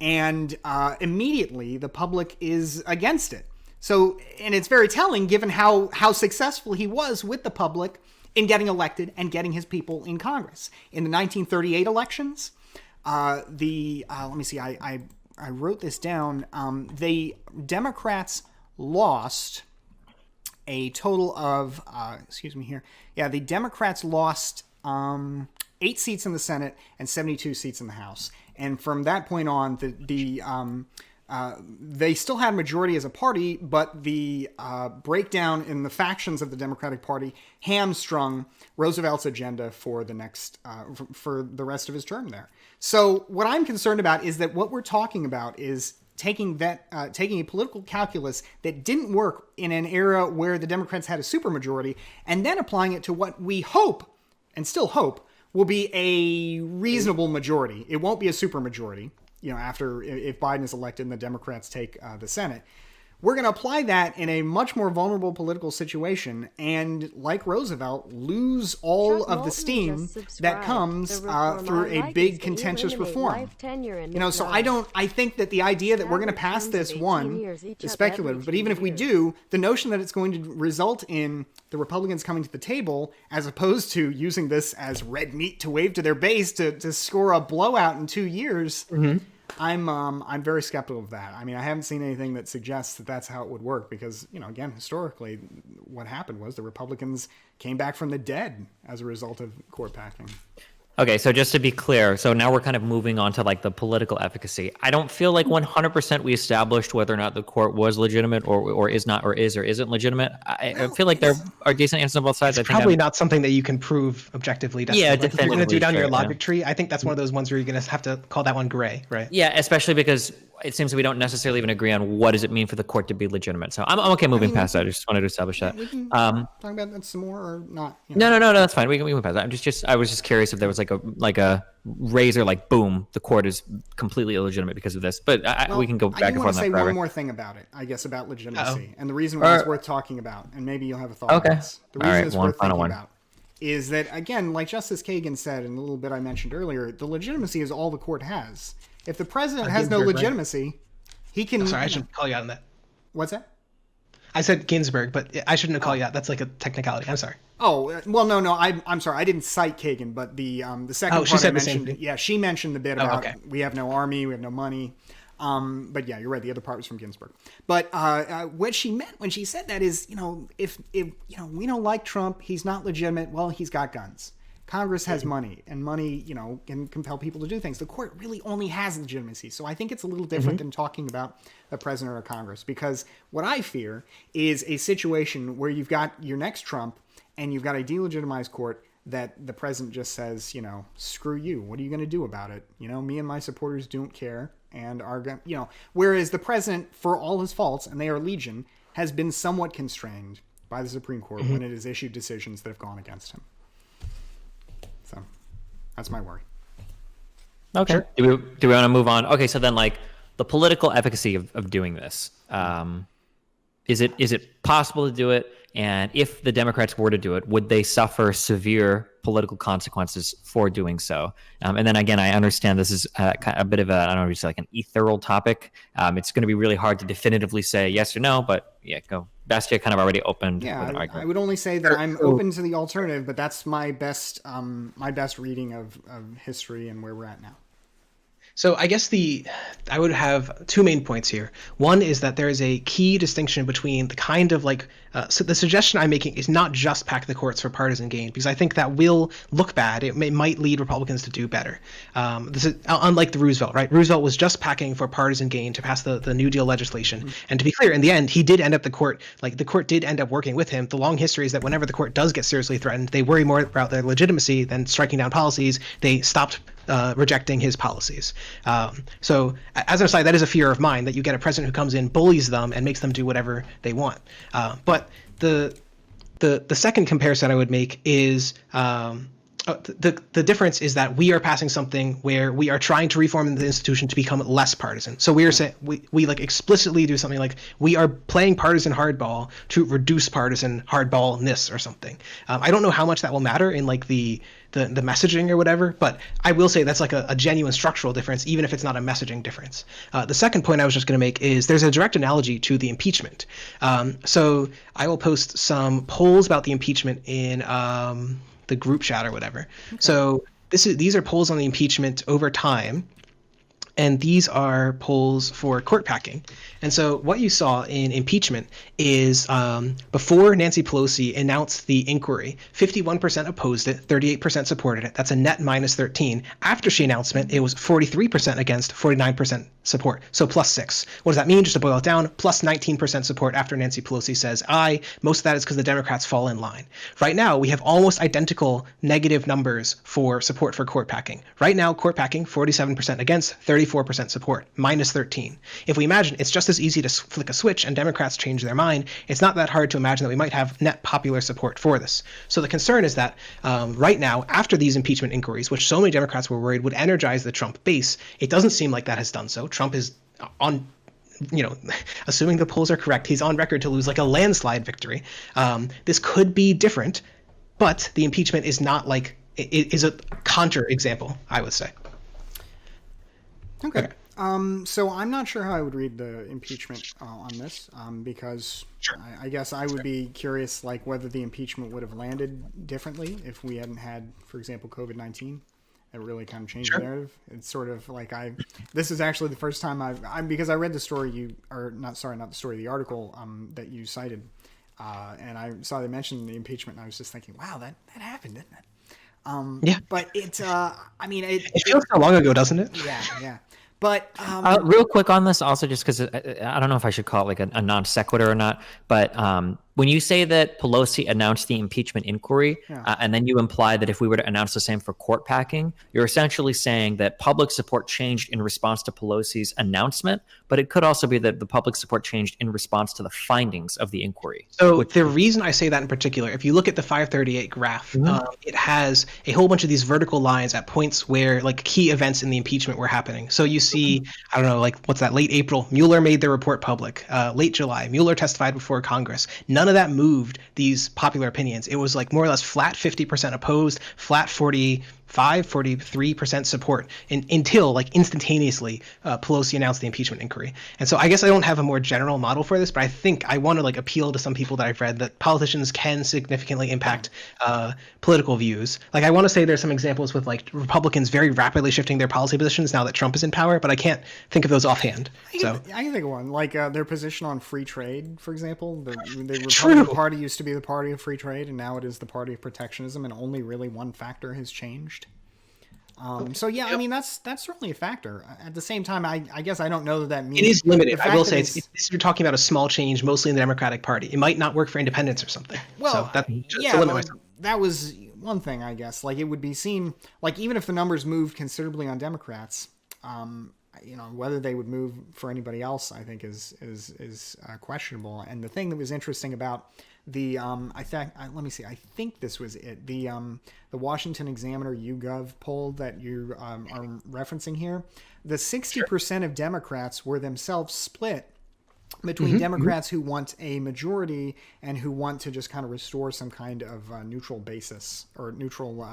And immediately the public is against it. So, and it's very telling given how successful he was with the public in getting elected and getting his people in Congress. In the 1938 elections, let me see, I wrote this down. The Democrats lost a total of, the Democrats lost 8 seats in the Senate and 72 seats in the House. And from that point on, they still had majority as a party, but the breakdown in the factions of the Democratic Party hamstrung Roosevelt's agenda for the next for the rest of his term there. So what I'm concerned about is that what we're talking about is taking a political calculus that didn't work in an era where the Democrats had a supermajority, and then applying it to what we hope and still hope will be a reasonable majority. It won't be a supermajority, after if Biden is elected and the Democrats take the Senate. We're going to apply that in a much more vulnerable political situation and, like Roosevelt, lose all of the steam that comes through a big contentious reform. So I think that the idea that we're going to pass this is speculative. But even if we do, the notion that it's going to result in the Republicans coming to the table, as opposed to using this as red meat to wave to their base to score a blowout in 2 years, I'm very skeptical of that. I mean, I haven't seen anything that suggests that that's how it would work because, again, historically, what happened was the Republicans came back from the dead as a result of court packing. Okay, so just to be clear, so now we're kind of moving on to like the political efficacy. I don't feel like 100% we established whether or not the court was legitimate or is not or is or isn't legitimate. I feel like there are decent answers on both sides. It's probably not something that you can prove objectively. Yeah, like if you're going to do down your logic tree, I think that's one of those ones where you're going to have to call that one gray, right? Yeah, especially because it seems that we don't necessarily even agree on what does it mean for the court to be legitimate. So I'm okay moving past that. I just wanted to establish that. We can talk about that some more or not. You know. No, that's fine. We can move past that. I was just curious if there was like a razor, like boom, the court is completely illegitimate because of this. But we can go back and forth on that forever. I do want to say one more thing about it, I guess, about legitimacy, and the reason why it's worth talking about, and maybe you'll have a thought. Okay. On this. The reason it's worth thinking about is that, again, like Justice Kagan said in a little bit I mentioned earlier, the legitimacy is all the court has. If the president has no legitimacy, he can... Sorry, I shouldn't call you out on that. What's that? I said Ginsburg, but I shouldn't have called you out. That's like a technicality. I'm sorry. Oh, well, no, I'm sorry. I didn't cite Kagan, but the second part I mentioned... Yeah, she mentioned the bit about we have no army, we have no money. But yeah, you're right. The other part was from Ginsburg. But what she meant when she said that is, if we don't like Trump, he's not legitimate. Well, he's got guns. Congress has money, and money, can compel people to do things. The court really only has legitimacy. So I think it's a little different than talking about a president or Congress, because what I fear is a situation where you've got your next Trump and you've got a delegitimized court that the president just says, screw you. What are you going to do about it? Me and my supporters don't care. And are whereas the president, for all his faults, and they are legion, has been somewhat constrained by the Supreme Court when it has issued decisions that have gone against him. So that's my worry. Okay. Sure. Do we want to move on? Okay, so then like the political efficacy of doing this. Is it possible to do it? And if the Democrats were to do it, would they suffer severe political consequences for doing so? And then again, I understand this is a bit of a, I don't know, just like an ethereal topic. It's going to be really hard to definitively say yes or no, but yeah, go. Bastiat kind of already opened. Yeah, I would only say that I'm open to the alternative, but that's my best reading of history and where we're at now. So I guess I would have two main points here. One is that there is a key distinction between the kind of so the suggestion I'm making is not just pack the courts for partisan gain, because I think that will look bad. It might lead Republicans to do better. This is unlike the Roosevelt, right? Roosevelt was just packing for partisan gain to pass the New Deal legislation. And to be clear, in the end, he did end up the court did end up working with him. The long history is that whenever the court does get seriously threatened, they worry more about their legitimacy than striking down policies. They stopped rejecting his policies. So as an aside, that is a fear of mine, that you get a president who comes in, bullies them, and makes them do whatever they want. But the second comparison I would make is the difference is that we are passing something where we are trying to reform the institution to become less partisan. So we are saying we like explicitly do something like we are playing partisan hardball to reduce partisan hardballness or something. I don't know how much that will matter in like the messaging or whatever, but I will say that's like a genuine structural difference, even if it's not a messaging difference. The second point I was just going to make is there's a direct analogy to the impeachment. So I will post some polls about the impeachment in the group chat or whatever. Okay. So these are polls on the impeachment over time. And these are polls for court packing. And so what you saw in impeachment is before Nancy Pelosi announced the inquiry, 51% opposed it, 38% supported it. That's a net minus 13. After she announcement, it was 43% against, 49% support. So plus 6. What does that mean? Just to boil it down, plus 19% support after Nancy Pelosi says aye. Most of that is because the Democrats fall in line. Right now, we have almost identical negative numbers for support for court packing. Right now, court packing, 47% against, 34% support, minus 13. If we imagine it's just as easy to flick a switch and Democrats change their mind, it's not that hard to imagine that we might have net popular support for this. So the concern is that right now, after these impeachment inquiries, which so many Democrats were worried would energize the Trump base, it doesn't seem like that has done so. Trump is on, assuming the polls are correct, he's on record to lose like a landslide victory. This could be different, but the impeachment is not like, it is a counter example, I would say. Okay. So I'm not sure how I would read the impeachment on this, because sure. I guess I would be curious, like whether the impeachment would have landed differently if we hadn't had, for example, COVID-19. It really kind of changed sure. the narrative. It's sort of like this is actually the first time because I read the story the article that you cited, and I saw they mentioned the impeachment, and I was just thinking, wow, that happened, didn't it? Yeah. But it feels so long ago, doesn't it? Yeah. But real quick on this, also, just because I don't know if I should call it like a non sequitur or not, but when you say that Pelosi announced the impeachment inquiry, Yeah. and then you imply that if we were to announce the same for court packing, you're essentially saying that public support changed in response to Pelosi's announcement, but it could also be that the public support changed in response to the findings of the inquiry. So the reason I say that in particular, if you look at the 538 graph, it has a whole bunch of these vertical lines at points where like key events in the impeachment were happening. So you see, I don't know, like what's that, late April, Mueller made the report public. Late July, Mueller testified before Congress. None of that moved these popular opinions. It was like more or less flat 50% opposed, flat 43% support until like instantaneously Pelosi announced the impeachment inquiry. And so I guess I don't have a more general model for this, but I think I want to like appeal to some people that I've read that politicians can significantly impact political views. Like I want to say there's some examples with like Republicans very rapidly shifting their policy positions now that Trump is in power, but I can't think of those offhand. I can think of one, like their position on free trade, for example. The Republican True. Party used to be the party of free trade, and now it is the party of protectionism, and only really one factor has changed. So yeah, I mean that's certainly a factor. At the same time, I guess I don't know that means it is limited. I will say you're talking about a small change, mostly in the Democratic Party. It might not work for independents or something. Well, so that's just yeah, to limit myself. That was one thing, I guess. Like it would be seen, like even if the numbers moved considerably on Democrats, whether they would move for anybody else, I think is questionable. And the thing that was interesting about the let me see, I think this was it. The Washington Examiner YouGov poll that you are referencing here, the 60% of Democrats were themselves split between Democrats who want a majority and who want to just kind of restore some kind of neutral basis or neutral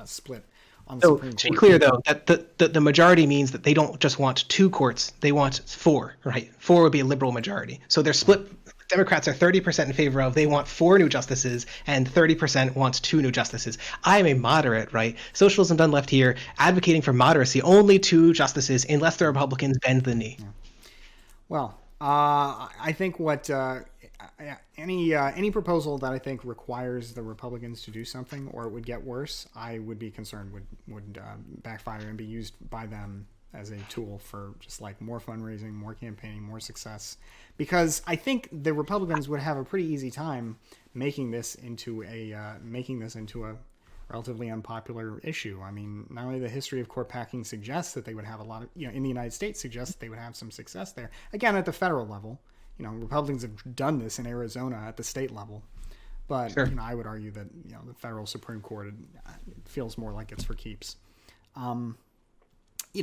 split. So to be clear, though, that the majority means that they don't just want 2 courts; they want 4. Right? 4 would be a liberal majority. So they're split. Democrats are 30% in favor of. They want 4 new justices, and 30% wants 2 new justices. I am a moderate, right? Socialism Done Left here, advocating for moderacy. Only 2 justices, unless the Republicans bend the knee. Yeah. Well, I think what any proposal that I think requires the Republicans to do something, or it would get worse, I would be concerned would backfire and be used by them as a tool for just like more fundraising, more campaigning, more success. Because I think the Republicans would have a pretty easy time making this into a relatively unpopular issue. I mean, not only the history of court packing suggests that they would have a lot of, in the United States suggests that they would have some success there. Again, at the federal level, Republicans have done this in Arizona at the state level. But, sure. I would argue that, the federal Supreme Court, it feels more like it's for keeps.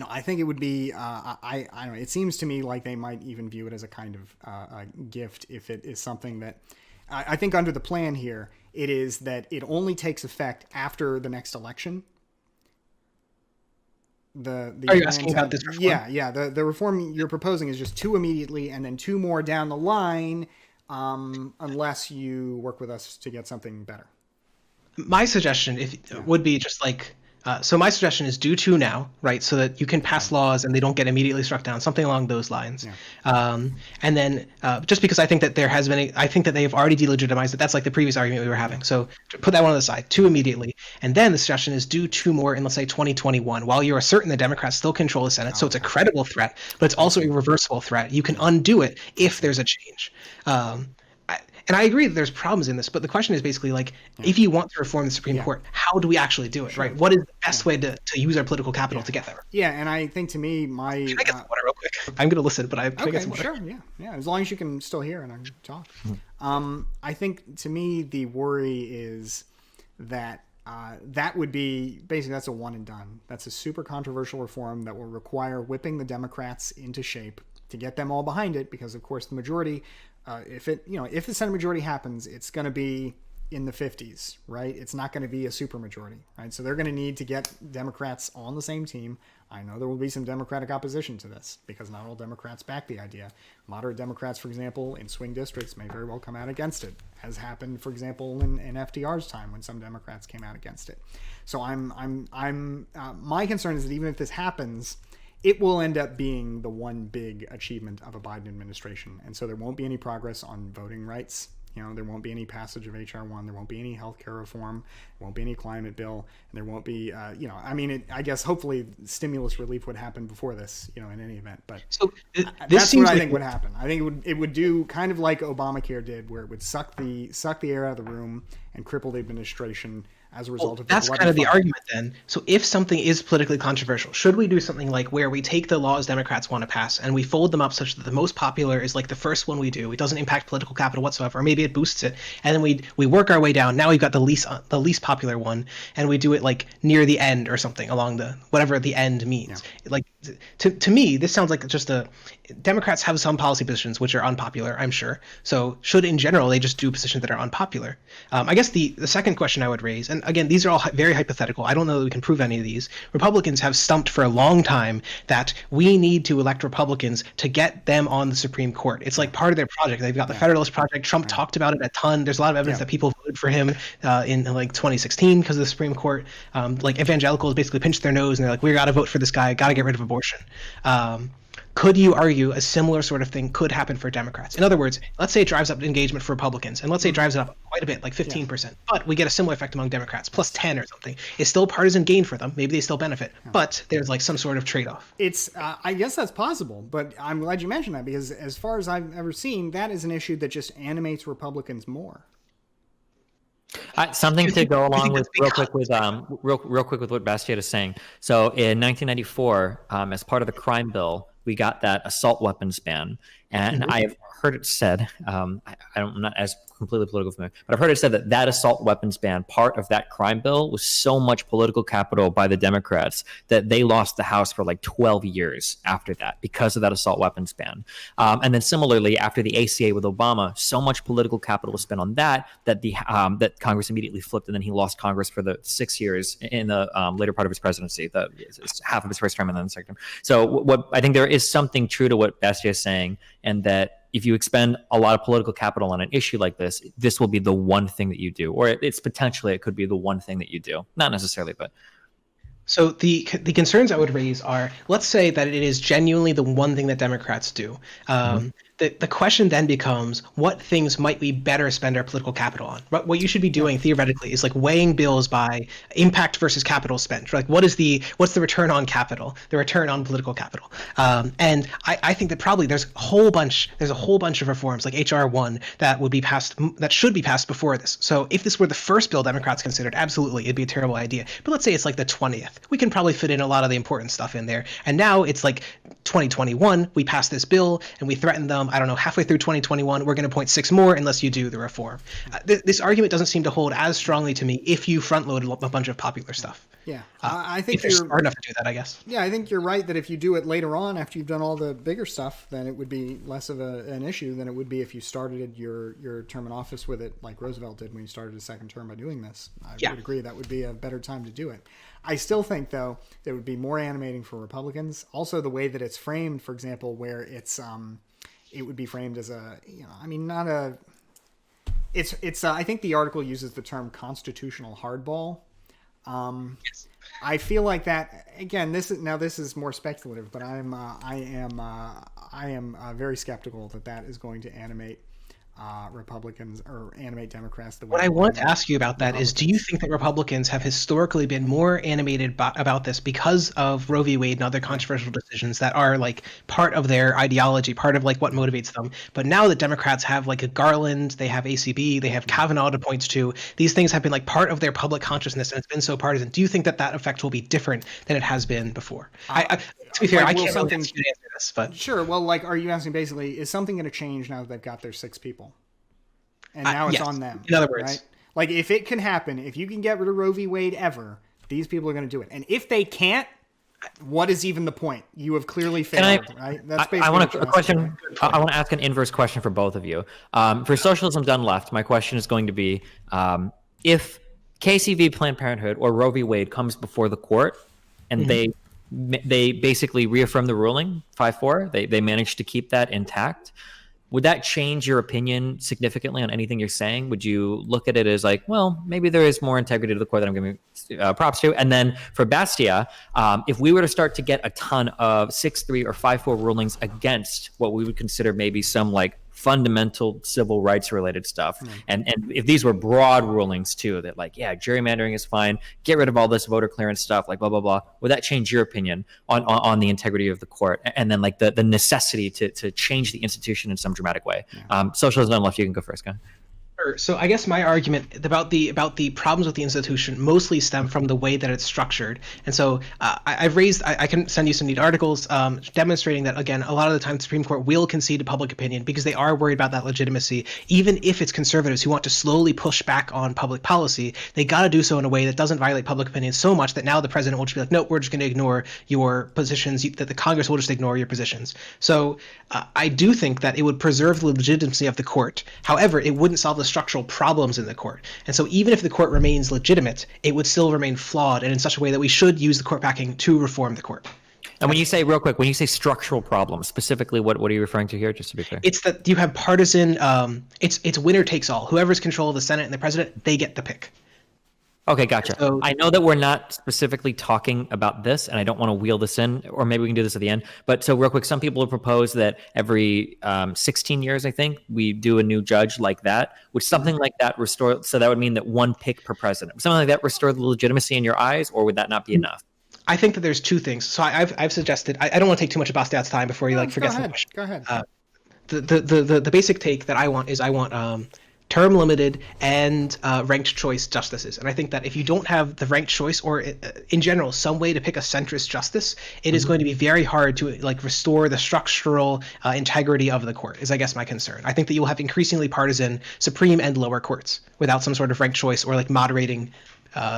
I think it would be, I don't know, it seems to me like they might even view it as a kind of a gift if it is something that, I think under the plan here, it is that it only takes effect after the next election. Are you asking about this reform? Yeah. The reform you're proposing is just 2 immediately and then 2 more down the line, unless you work with us to get something better. My suggestion would be just like, so my suggestion is do 2 now, right? So that you can pass laws and they don't get immediately struck down, something along those lines. Yeah. And then just because I think that I think that they have already delegitimized it. That's like the previous argument we were having. So put that one on the side, 2 immediately. And then the suggestion is do 2 more in, let's say, 2021, while you are certain the Democrats still control the Senate. So it's a credible threat, but it's also a reversible threat. You can undo it if there's a change. And I agree that there's problems in this, but the question is basically like, if you want to reform the Supreme Court, how do we actually do it, right? What is the best way to use our political capital to get there? Yeah, and I think to me, Can I get some water real quick? I'm going to listen, but can I get some water? Sure, yeah. As long as you can still hear and I can talk. I think to me, the worry is that that would be, basically that's a one and done. That's a super controversial reform that will require whipping the Democrats into shape to get them all behind it, because of course the majority, if the Senate majority happens, it's going to be in the 50s, right? It's not going to be a super majority, right? So they're going to need to get Democrats on the same team. I know there will be some Democratic opposition to this because not all Democrats back the idea. Moderate Democrats, for example, in swing districts may very well come out against it, as happened, for example, in FDR's time when some Democrats came out against it. So my concern is that even if this happens, it will end up being the one big achievement of a Biden administration. And so there won't be any progress on voting rights. There won't be any passage of HR1. There won't be any healthcare reform. There won't be any climate bill. And there won't be, I guess hopefully stimulus relief would happen before this, in any event. But so that's what I think would happen. I think it would do kind of like Obamacare did, where it would suck the air out of the room and cripple the administration as a result of that's kind of the argument then. So if something is politically controversial, should we do something like where we take the laws Democrats want to pass and we fold them up such that the most popular is like the first one we do? It doesn't impact political capital whatsoever, or maybe it boosts it, and then we work our way down. Now we've got the least popular one, and we do it like near the end or something along the whatever the end means. Yeah. Like to me, this sounds like just Democrats have some policy positions which are unpopular, I'm sure. So should in general they just do positions that are unpopular? I guess the second question I would raise, and again, these are all very hypothetical. I don't know that we can prove any of these. Republicans have stumped for a long time that we need to elect Republicans to get them on the Supreme Court. It's like part of their project. They've got the Federalist Project. Trump talked about it a ton. There's a lot of evidence that people voted for him in like 2016 because of the Supreme Court. Like evangelicals basically pinched their nose and they're like, we got to vote for this guy. Got to get rid of abortion. Could you argue a similar sort of thing could happen for Democrats? In other words, let's say it drives up engagement for Republicans, and let's say it drives it up quite a bit, like 15%, but we get a similar effect among Democrats, plus 10 or something. It's still partisan gain for them. Maybe they still benefit, but there's like some sort of trade-off. It's, I guess that's possible, but I'm glad you mentioned that because as far as I've ever seen, that is an issue that just animates Republicans more. Something to go along with real quick with what Bastiat is saying. So in 1994, as part of the crime bill, we got that assault weapons ban, and I've heard it said, I'm not as completely political familiar, but I've heard it said that assault weapons ban, part of that crime bill, was so much political capital by the Democrats that they lost the House for like 12 years after that because of that assault weapons ban. And then similarly, after the ACA with Obama, so much political capital was spent on that that Congress immediately flipped, and then he lost Congress for the 6 years in the later part of his presidency, half of his first term and then the second term. So what I think there is something true to what Bastiat is saying, and that if you expend a lot of political capital on an issue like this will be the one thing that you do, or it could be the one thing that you do. Not necessarily, but. So the concerns I would raise are, let's say that it is genuinely the one thing that Democrats do. The question then becomes, what things might we better spend our political capital on? What you should be doing theoretically is like weighing bills by impact versus capital spent. Like what's the return on capital, the return on political capital? And I think that probably there's a whole bunch of reforms like HR1 that should be passed before this. So if this were the first bill Democrats considered, absolutely, it'd be a terrible idea. But let's say it's like the 20th. We can probably fit in a lot of the important stuff in there. And now it's like 2021, we pass this bill and we threaten them, I don't know, halfway through 2021, we're going to appoint 6 more unless you do the reform. This argument doesn't seem to hold as strongly to me if you front-load a bunch of popular stuff. Yeah, I think you're smart enough to do that, I guess. Yeah, I think you're right that if you do it later on after you've done all the bigger stuff, then it would be less of an issue than it would be if you started your term in office with it like Roosevelt did when he started his second term by doing this. I would agree that would be a better time to do it. I still think, though, that it would be more animating for Republicans. Also, the way that it's framed, for example, where it's it would be framed as a, not a. It's. I think the article uses the term constitutional hardball. Yes. I feel like that again. This is more speculative, but I am very skeptical that is going to animate Republicans or animate Democrats. What I want to ask you about that is, do you think that Republicans have historically been more animated about this because of Roe v. Wade and other controversial decisions that are like part of their ideology, part of like what motivates them? But now that Democrats have like a Garland, they have ACB, they have Kavanaugh to point to, these things have been like part of their public consciousness, and it's been so partisan. Do you think that effect will be different than it has been before? To be fair, I can't really answer this, but sure. Well, like, are you asking basically, is something going to change now that they've got their 6 people? And now it's on them. In other words, right? Like if it can happen, if you can get rid of Roe v. Wade ever, these people are going to do it. And if they can't, what is even the point? You have clearly failed, right? That's basically I want a question. I want to ask an inverse question for both of you. For Socialism Done Left, my question is going to be, if KCV, Planned Parenthood, or Roe v. Wade comes before the court, and they basically reaffirm the ruling 5-4, they managed to keep that intact. Would that change your opinion significantly on anything you're saying? Would you look at it as like, well, maybe there is more integrity to the court that I'm giving props to? And then for Bastiat, if we were to start to get a ton of 6-3 or 5-4 rulings against what we would consider maybe some like fundamental civil rights related stuff. And if these were broad rulings too, that like, yeah, gerrymandering is fine, get rid of all this voter clearance stuff, like blah, blah, blah, would that change your opinion on the integrity of the court? And then like the necessity to change the institution in some dramatic way. Socialism Done Left, you can go first, guy. Sure. So I guess my argument about the problems with the institution mostly stem from the way that it's structured. And so I can send you some neat articles demonstrating that, again, a lot of the time the Supreme Court will concede to public opinion because they are worried about that legitimacy. Even if it's conservatives who want to slowly push back on public policy, they got to do so in a way that doesn't violate public opinion so much that now the president will just be like, nope, we're just going to ignore your positions, that the Congress will just ignore your positions. So I do think that it would preserve the legitimacy of the court. However, it wouldn't solve the structural problems in the court. And so even if the court remains legitimate, it would still remain flawed and in such a way that we should use the court packing to reform the court. And when you say, real quick, when you say structural problems, specifically what are you referring to here, just to be clear? It's that you have partisan, it's winner takes all. Whoever's control of the Senate and the president, they get the pick. Okay, gotcha. So, I know that we're not specifically talking about this, and I don't want to wheel this in, or maybe we can do this at the end. But so real quick, some people have proposed that every 16 years, I think, we do a new judge like that, which something like that restore. So that would mean that one pick per president. Something like that restore the legitimacy in your eyes, or would that not be enough? I think that there's two things. So I've suggested. I don't want to take too much of Bastiat's time before you forget the question. Go ahead. The basic take that I want term limited and ranked choice justices. And I think that if you don't have the ranked choice or in general some way to pick a centrist justice, it is going to be very hard to restore the structural integrity of the court is I guess my concern. I think that you'll have increasingly partisan Supreme and lower courts without some sort of ranked choice or moderating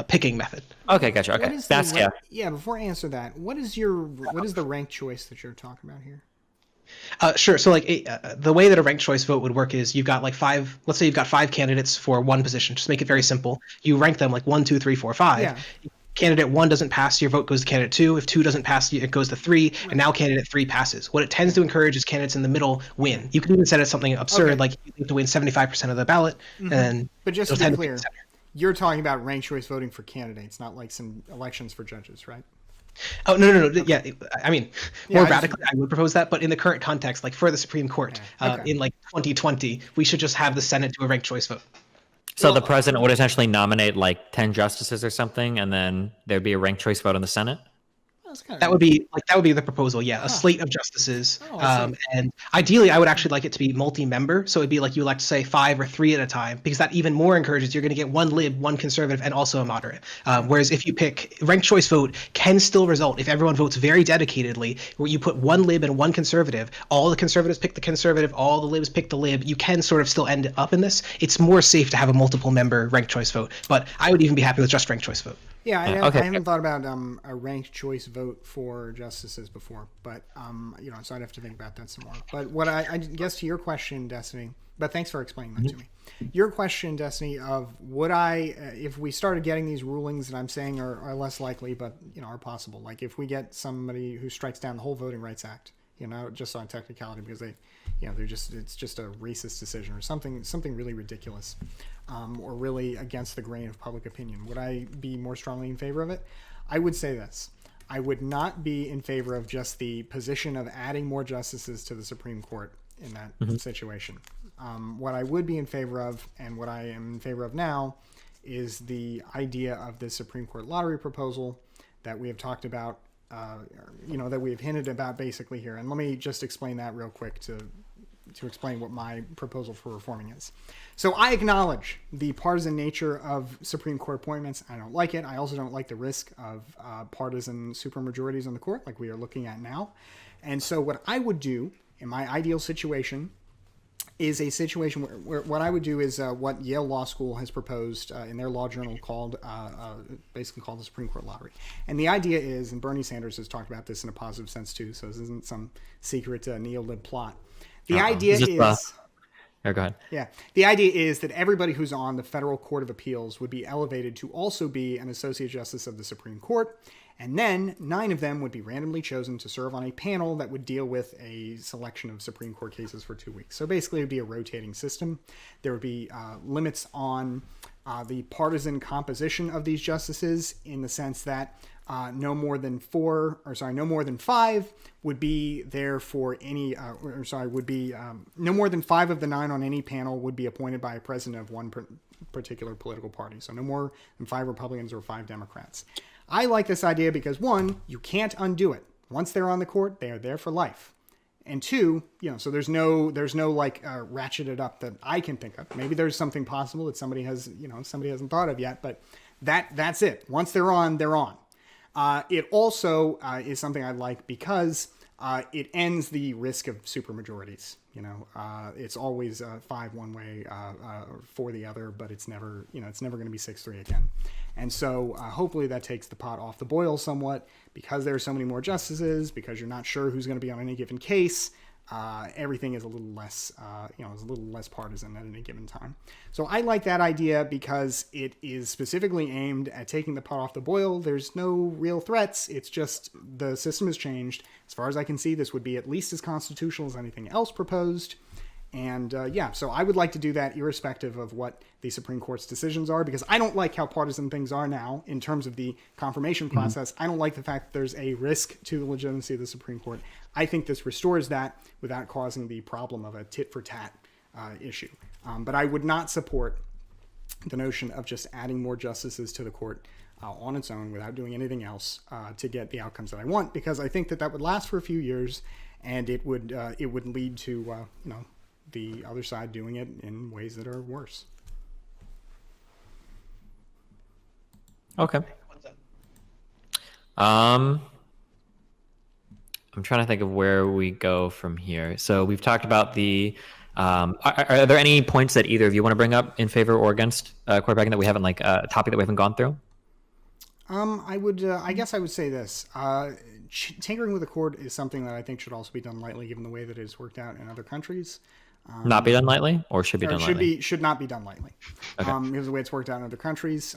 picking method. Okay, gotcha. Okay, that's yeah. Before I answer that, what is the ranked choice that you're talking about here? Sure. So the way that a ranked choice vote would work is you've got five. Let's say you've got 5 candidates for one position. Just make it very simple. You rank them 1, 2, 3, 4, 5. Yeah. Candidate 1 doesn't pass, your vote goes to candidate 2. If 2 doesn't pass, it goes to 3. Right. And now candidate 3 passes. What it tends to encourage is candidates in the middle win. You can even set it something absurd, like you have to win 75% of the ballot. Mm-hmm. And but just to be clear, you're talking about ranked choice voting for candidates, not like some elections for judges, right? Oh, no. Okay. Yeah, I mean, more radically, I would propose that. But in the current context, for the Supreme Court, in 2020, we should just have the Senate do a ranked choice vote. So the president would essentially nominate 10 justices or something, and then there'd be a ranked choice vote in the Senate? That would be the proposal. Yeah, a slate of justices, and ideally, I would actually like it to be multi-member. So it'd be you elect say 5 or 3 at a time, because that even more encourages you're going to get one lib, one conservative, and also a moderate. Whereas if you pick ranked choice vote, can still result if everyone votes very dedicatedly, where you put one lib and one conservative. All the conservatives pick the conservative, all the libs pick the lib. You can sort of still end up in this. It's more safe to have a multiple-member ranked choice vote, but I would even be happy with just ranked choice vote. Yeah, I haven't thought about a ranked choice vote for justices before, but so I'd have to think about that some more. But what I guess to your question, Destiny, but thanks for explaining that to me. Your question, Destiny, of would I, if we started getting these rulings that I'm saying are less likely, but are possible, like if we get somebody who strikes down the whole Voting Rights Act, just on technicality because it's just a racist decision or something really ridiculous. Or really against the grain of public opinion. Would I be more strongly in favor of it? I would say this. I would not be in favor of just the position of adding more justices to the Supreme Court in that situation. What I would be in favor of, and what I am in favor of now, is the idea of the Supreme Court lottery proposal that we have talked about, that we have hinted about basically here. And let me just explain that real quick to explain what my proposal for reforming is. So I acknowledge the partisan nature of Supreme Court appointments. I don't like it. I also don't like the risk of partisan supermajorities on the court like we are looking at now. And so what I would do in my ideal situation is a situation where what I would do is what Yale Law School has proposed in their law journal basically called the Supreme Court lottery. And the idea is, and Bernie Sanders has talked about this in a positive sense too, so this isn't some secret neo-lib plot. The idea is... go ahead. Yeah. The idea is that everybody who's on the Federal Court of Appeals would be elevated to also be an Associate Justice of the Supreme Court. And then 9 of them would be randomly chosen to serve on a panel that would deal with a selection of Supreme Court cases for 2 weeks. So basically it would be a rotating system. There would be limits on the partisan composition of these justices, in the sense that no more than five would be there for any, no more than 5 of the 9 on any panel would be appointed by a president of one particular political party. So no more than 5 Republicans or 5 Democrats. I like this idea because, one, you can't undo it. Once they're on the court, they are there for life. And 2, so there's no like ratcheted up that I can think of. Maybe there's something possible that somebody hasn't thought of yet, but that's it. Once they're on, they're on. It also is something I like because it ends the risk of supermajorities. It's always 5 one way or 4 the other, but it's never going to be 6-3 again. And so hopefully that takes the pot off the boil somewhat, because there are so many more justices, because you're not sure who's going to be on any given case. Everything is a little less, partisan at any given time. So I like that idea because it is specifically aimed at taking the pot off the boil. There's no real threats. It's just the system has changed. As far as I can see, this would be at least as constitutional as anything else proposed. And so I would like to do that irrespective of what the Supreme Court's decisions are, because I don't like how partisan things are now in terms of the confirmation process. I don't like the fact that there's a risk to the legitimacy of the Supreme Court. I think this restores that without causing the problem of a tit-for-tat issue. But I would not support the notion of just adding more justices to the court on its own without doing anything else to get the outcomes that I want, because I think that would last for a few years, and it would lead to the other side doing it in ways that are worse. Okay. I'm trying to think of where we go from here. So we've talked about the. Are there any points that either of you want to bring up in favor or against quarterbacking that we haven't, like a topic that we haven't gone through? I guess I would say this. Tinkering with the court is something that I think should also be done lightly, given the way that it has worked out in other countries. Not be done lightly, or should be done lightly? Should not be done lightly. Okay. Because of the way it's worked out in other countries.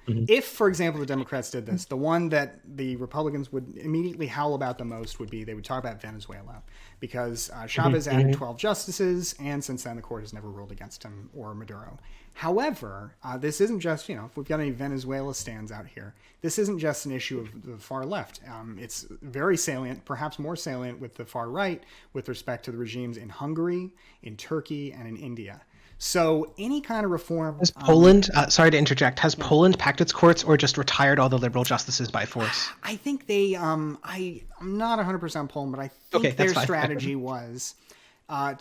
If, for example, the Democrats did this, the one that the Republicans would immediately howl about the most would be, they would talk about Venezuela, because Chavez added 12 justices, and since then the court has never ruled against him or Maduro. However, this isn't just, if we've got any Venezuela stands out here, this isn't just an issue of the far left. It's very salient, perhaps more salient with the far right, with respect to the regimes in Hungary, in Turkey, and in India. So any kind of reform... Has Poland, sorry to interject, has Poland packed its courts or just retired all the liberal justices by force? I think they, I'm not 100% Poland, but I think their strategy was... they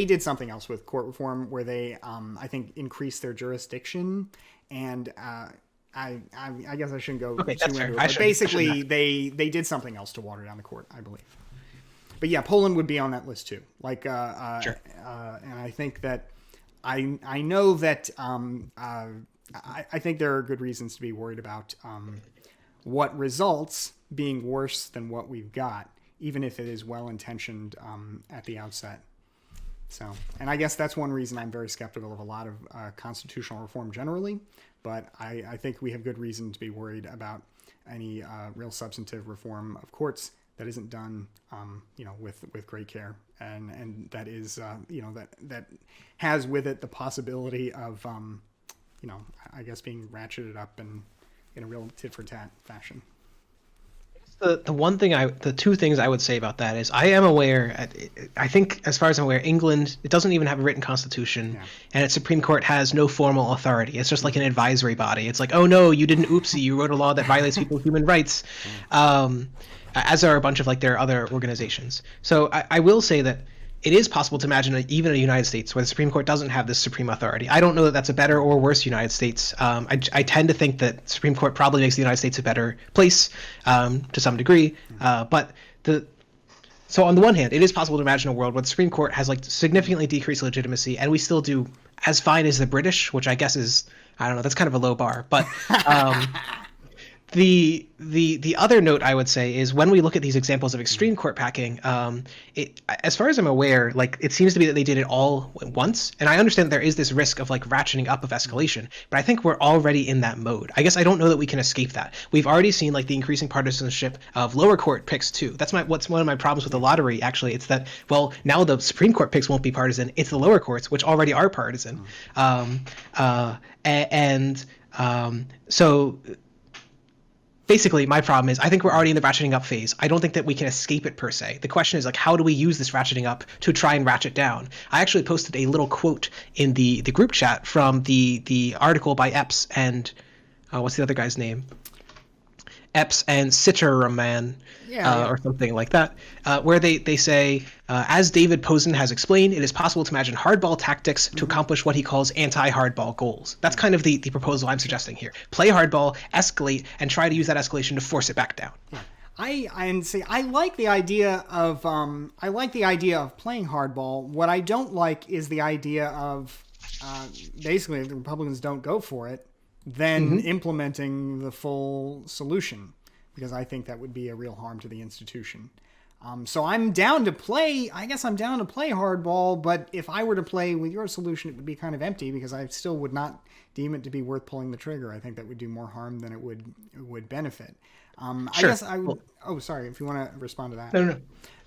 did something else with court reform where they, I think, increased their jurisdiction, and I guess I shouldn't go too into it. But basically, they did something else to water down the court, I believe. But yeah, Poland would be on that list too. Like, Sure. And I think that I know that I think there are good reasons to be worried about what results being worse than what we've got, even if it is well-intentioned at the outset. So, and I guess that's one reason I'm very skeptical of a lot of constitutional reform generally, but I think we have good reason to be worried about any real substantive reform of courts that isn't done, with great care, and that is, that has with it the possibility of, I guess being ratcheted up in a real tit-for-tat fashion. The two things I would say about that is I am aware, I think as far as I'm aware, England, it doesn't even have a written constitution, and its Supreme Court has no formal authority. It's just like an advisory body. It's like, oh no, you didn't oopsie, you wrote a law that violates people's human rights, as are a bunch of like their other organizations. So I will say that it is possible to imagine even a United States where the Supreme Court doesn't have this supreme authority. I don't know that that's a better or worse United States. I tend to think that the Supreme Court probably makes the United States a better place to some degree. So on the one hand, it is possible to imagine a world where the Supreme Court has like significantly decreased legitimacy, and we still do as fine as the British, which I guess is, I don't know, that's kind of a low bar. But The other note I would say is when we look at these examples of extreme court packing, as far as I'm aware, like it seems to be that they did it all at once, and I understand there is this risk of like ratcheting up of escalation, but I think we're already in that mode. I guess I don't know that we can escape that. We've already seen like the increasing partisanship of lower court picks too. That's what's one of my problems with the lottery. Actually, it's that now the Supreme Court picks won't be partisan. It's the lower courts which already are partisan, so. Basically, my problem is I think we're already in the ratcheting up phase. I don't think that we can escape it per se. The question is like, how do we use this ratcheting up to try and ratchet down? I actually posted a little quote in the group chat from the article by Epps and what's the other guy's name? Epps and Sitterman, or something like that, where they say, as David Posen has explained, it is possible to imagine hardball tactics to accomplish what he calls anti-hardball goals. That's kind of the proposal I'm suggesting here. Play hardball, escalate, and try to use that escalation to force it back down. I like the idea of playing hardball. What I don't like is the idea of basically if the Republicans don't go for it, then implementing the full solution, because I think that would be a real harm to the institution. So I'm down to play. I guess I'm down to play hardball, but if I were to play with your solution, it would be kind of empty because I still would not deem it to be worth pulling the trigger. I think that would do more harm than it would benefit. Sure. I guess I would. Oh, sorry. If you want to respond to that. No.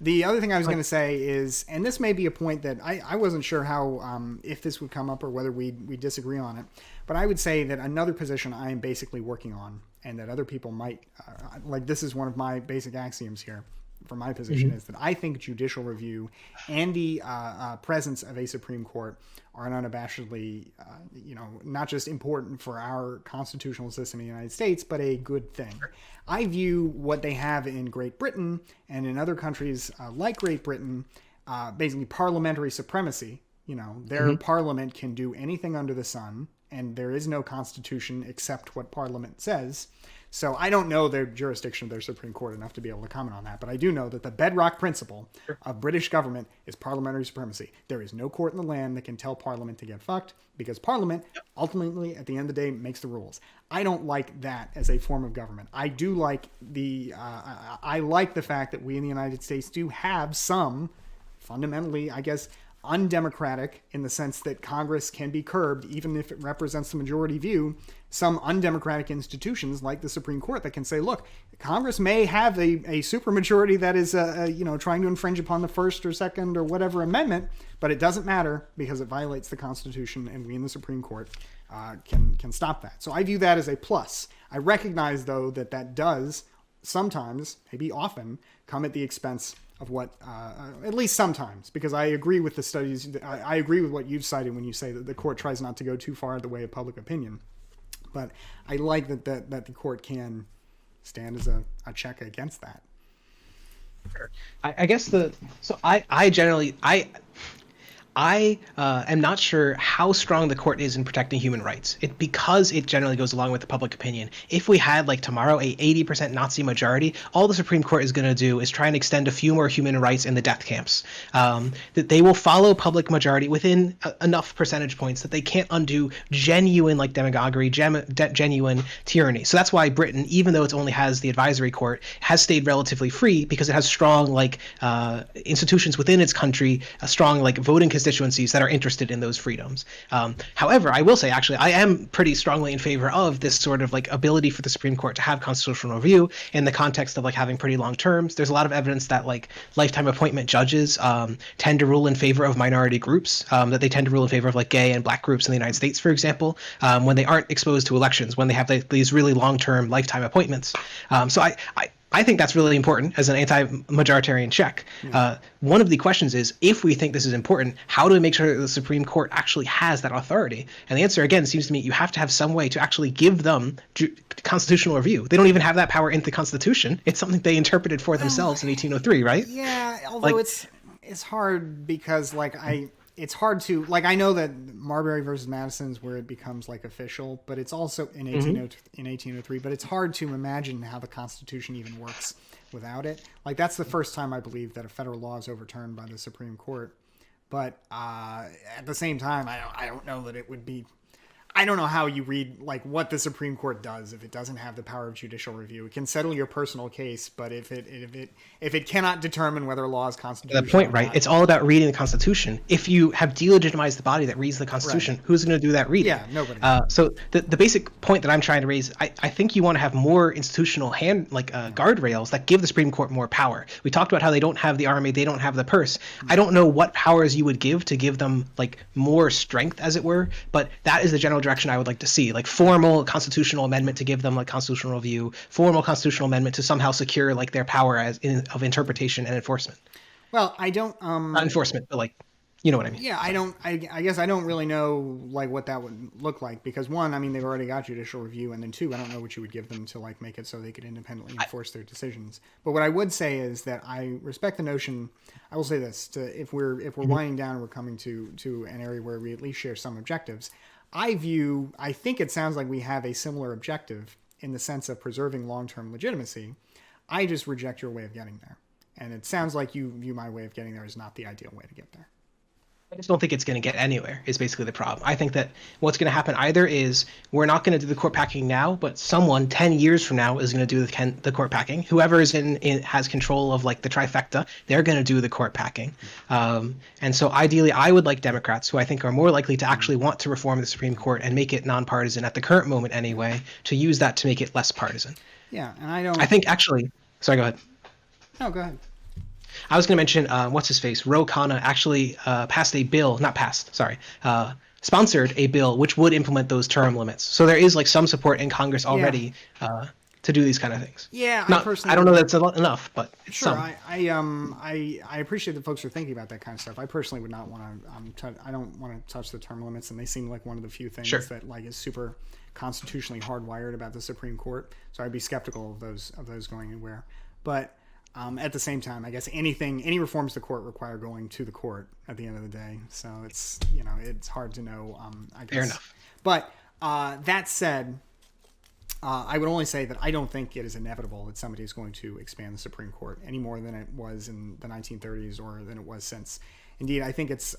The other thing I was going to say is, and this may be a point that I wasn't sure how, if this would come up or whether we disagree on it, but I would say that another position I am basically working on and that other people might, like this is one of my basic axioms here for my position is that I think judicial review and the presence of a Supreme Court are unabashedly, not just important for our constitutional system in the United States, but a good thing. I view what they have in Great Britain and in other countries like Great Britain, basically parliamentary supremacy. Their parliament can do anything under the sun, and there is no constitution except what parliament says. So I don't know their jurisdiction of their Supreme Court enough to be able to comment on that, but I do know that the bedrock principle of British government is parliamentary supremacy. There is no court in the land that can tell Parliament to get fucked because Parliament ultimately, at the end of the day, makes the rules. I don't like that as a form of government. I do like I like the fact that we in the United States do have some fundamentally, I guess, undemocratic in the sense that Congress can be curbed even if it represents the majority view, some undemocratic institutions like the Supreme Court that can say, look, Congress may have a supermajority that is trying to infringe upon the First or Second or whatever amendment, but it doesn't matter because it violates the Constitution, and we in the Supreme Court can stop that. So I view that as a plus. I recognize though that does sometimes, maybe often, come at the expense of what, at least sometimes, because I agree with the studies. I agree with what you've cited when you say that the court tries not to go too far the way of public opinion. But I like that the court can stand as a check against that. I guess I am not sure how strong the court is in protecting human rights. Because it generally goes along with the public opinion. If we had like tomorrow a 80% Nazi majority, all the Supreme Court is going to do is try and extend a few more human rights in the death camps. That they will follow public majority within enough percentage points that they can't undo genuine like demagoguery, genuine tyranny. So that's why Britain, even though it only has the advisory court, has stayed relatively free because it has strong like institutions within its country, a strong like voting constituencies that are interested in those freedoms. However, I will say, actually, I am pretty strongly in favor of this sort of like ability for the Supreme Court to have constitutional review in the context of like having pretty long terms. There's a lot of evidence that like lifetime appointment judges tend to rule in favor of minority groups, that they tend to rule in favor of like gay and black groups in the United States, for example, when they aren't exposed to elections, when they have these really long-term lifetime appointments. So I think that's really important as an anti-majoritarian check. One of the questions is, if we think this is important, how do we make sure that the Supreme Court actually has that authority? And the answer, again, seems to me you have to have some way to actually give them constitutional review. They don't even have that power in the Constitution. It's something they interpreted for themselves in 1803, right? Yeah, although it's hard because it's hard to, like, I know that Marbury versus Madison is where it becomes like official, but it's also in 1803, but it's hard to imagine how the Constitution even works without it. Like, that's the first time I believe that a federal law is overturned by the Supreme Court. But at the same time, I don't know that it would be, I don't know how you read like what the Supreme Court does if it doesn't have the power of judicial review. It can settle your personal case, but if it cannot determine whether a law is constitutional, The point, or right? not, It's all about reading the Constitution. If you have delegitimized the body that reads the Constitution, who's going to do that reading? Yeah, nobody. So the basic point that I'm trying to raise, I think you want to have more institutional guardrails that give the Supreme Court more power. We talked about how they don't have the army, they don't have the purse. I don't know what powers you would give to give them like more strength, as it were, but that is the general direction I would like to see. Like formal constitutional amendment to give them like constitutional review, formal constitutional amendment to somehow secure like their power of interpretation and enforcement. Well, I don't. Not enforcement, but like, you know what I mean. Yeah, I don't. I guess I don't really know like what that would look like because one, I mean, they've already got judicial review, and then two, I don't know what you would give them to like make it so they could independently enforce their decisions. But what I would say is that I respect the notion. I will say this: if we're winding down, and we're coming to an area where we at least share some objectives. I think it sounds like we have a similar objective in the sense of preserving long-term legitimacy. I just reject your way of getting there. And it sounds like you view my way of getting there as not the ideal way to get there. I just don't think it's going to get anywhere is basically the problem. I think that what's going to happen either is we're not going to do the court packing now, but someone 10 years from now is going to do the court packing. Whoever is has control of like the trifecta, they're going to do the court packing. And so ideally, I would like Democrats who I think are more likely to actually want to reform the Supreme Court and make it nonpartisan at the current moment anyway, to use that to make it less partisan. Yeah, and I think actually, sorry, go ahead. No, go ahead. I was going to mention, what's his face? Ro Khanna actually sponsored a bill which would implement those term limits. So there is like some support in Congress already to do these kind of things. Yeah, I don't know that it's enough, but it's sure. some. I appreciate that folks are thinking about that kind of stuff. I personally would not want to. I don't want to touch the term limits, and they seem like one of the few things that like is super constitutionally hardwired about the Supreme Court. So I'd be skeptical of those going anywhere. But at the same time, I guess any reforms to the court require going to the court at the end of the day. So it's it's hard to know. I guess. Fair enough. But that said, I would only say that I don't think it is inevitable that somebody is going to expand the Supreme Court any more than it was in the 1930s or than it was since. Indeed, I think it's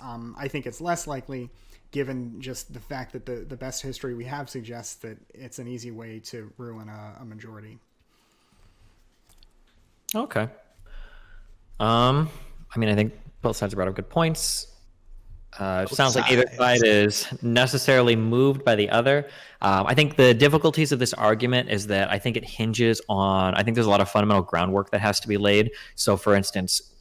less likely, given just the fact that the best history we have suggests that it's an easy way to ruin a majority. Okay. I mean, I think both sides brought up good points. It sounds like either side is necessarily moved by the other. I think the difficulties of this argument is that I think it hinges on, I think there's a lot of fundamental groundwork that has to be laid. So for instance,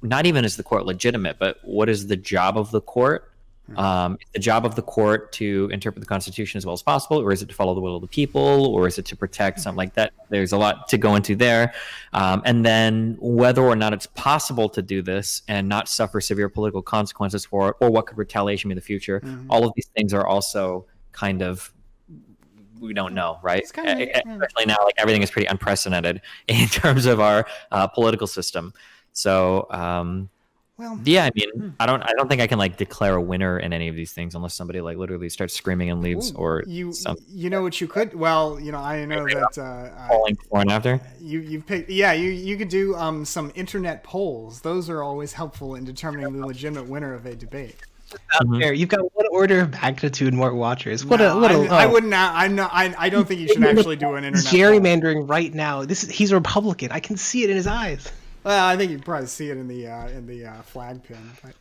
not even is the court legitimate, but what is the job of the court? Is the job of the court to interpret the Constitution as well as possible, or is it to follow the will of the people, or is it to protect something like that? There's a lot to go into there. And then whether or not it's possible to do this and not suffer severe political consequences for it, or what could retaliation be in the future, all of these things are also kind of, we don't know, right? Especially now, like everything is pretty unprecedented in terms of our political system. So, yeah, I mean, I don't think I can like declare a winner in any of these things unless somebody like literally starts screaming and leaves, or something. You know what you could? Well, I know that polling before and after. You've picked. Yeah, you could do some internet polls. Those are always helpful in determining the legitimate winner of a debate. Fair. You've got one order of magnitude more watchers. I wouldn't. I don't think you should actually do an internet gerrymandering poll. right now. He's a Republican. I can see it in his eyes. Well, I think you'd probably see it in the flag pin, but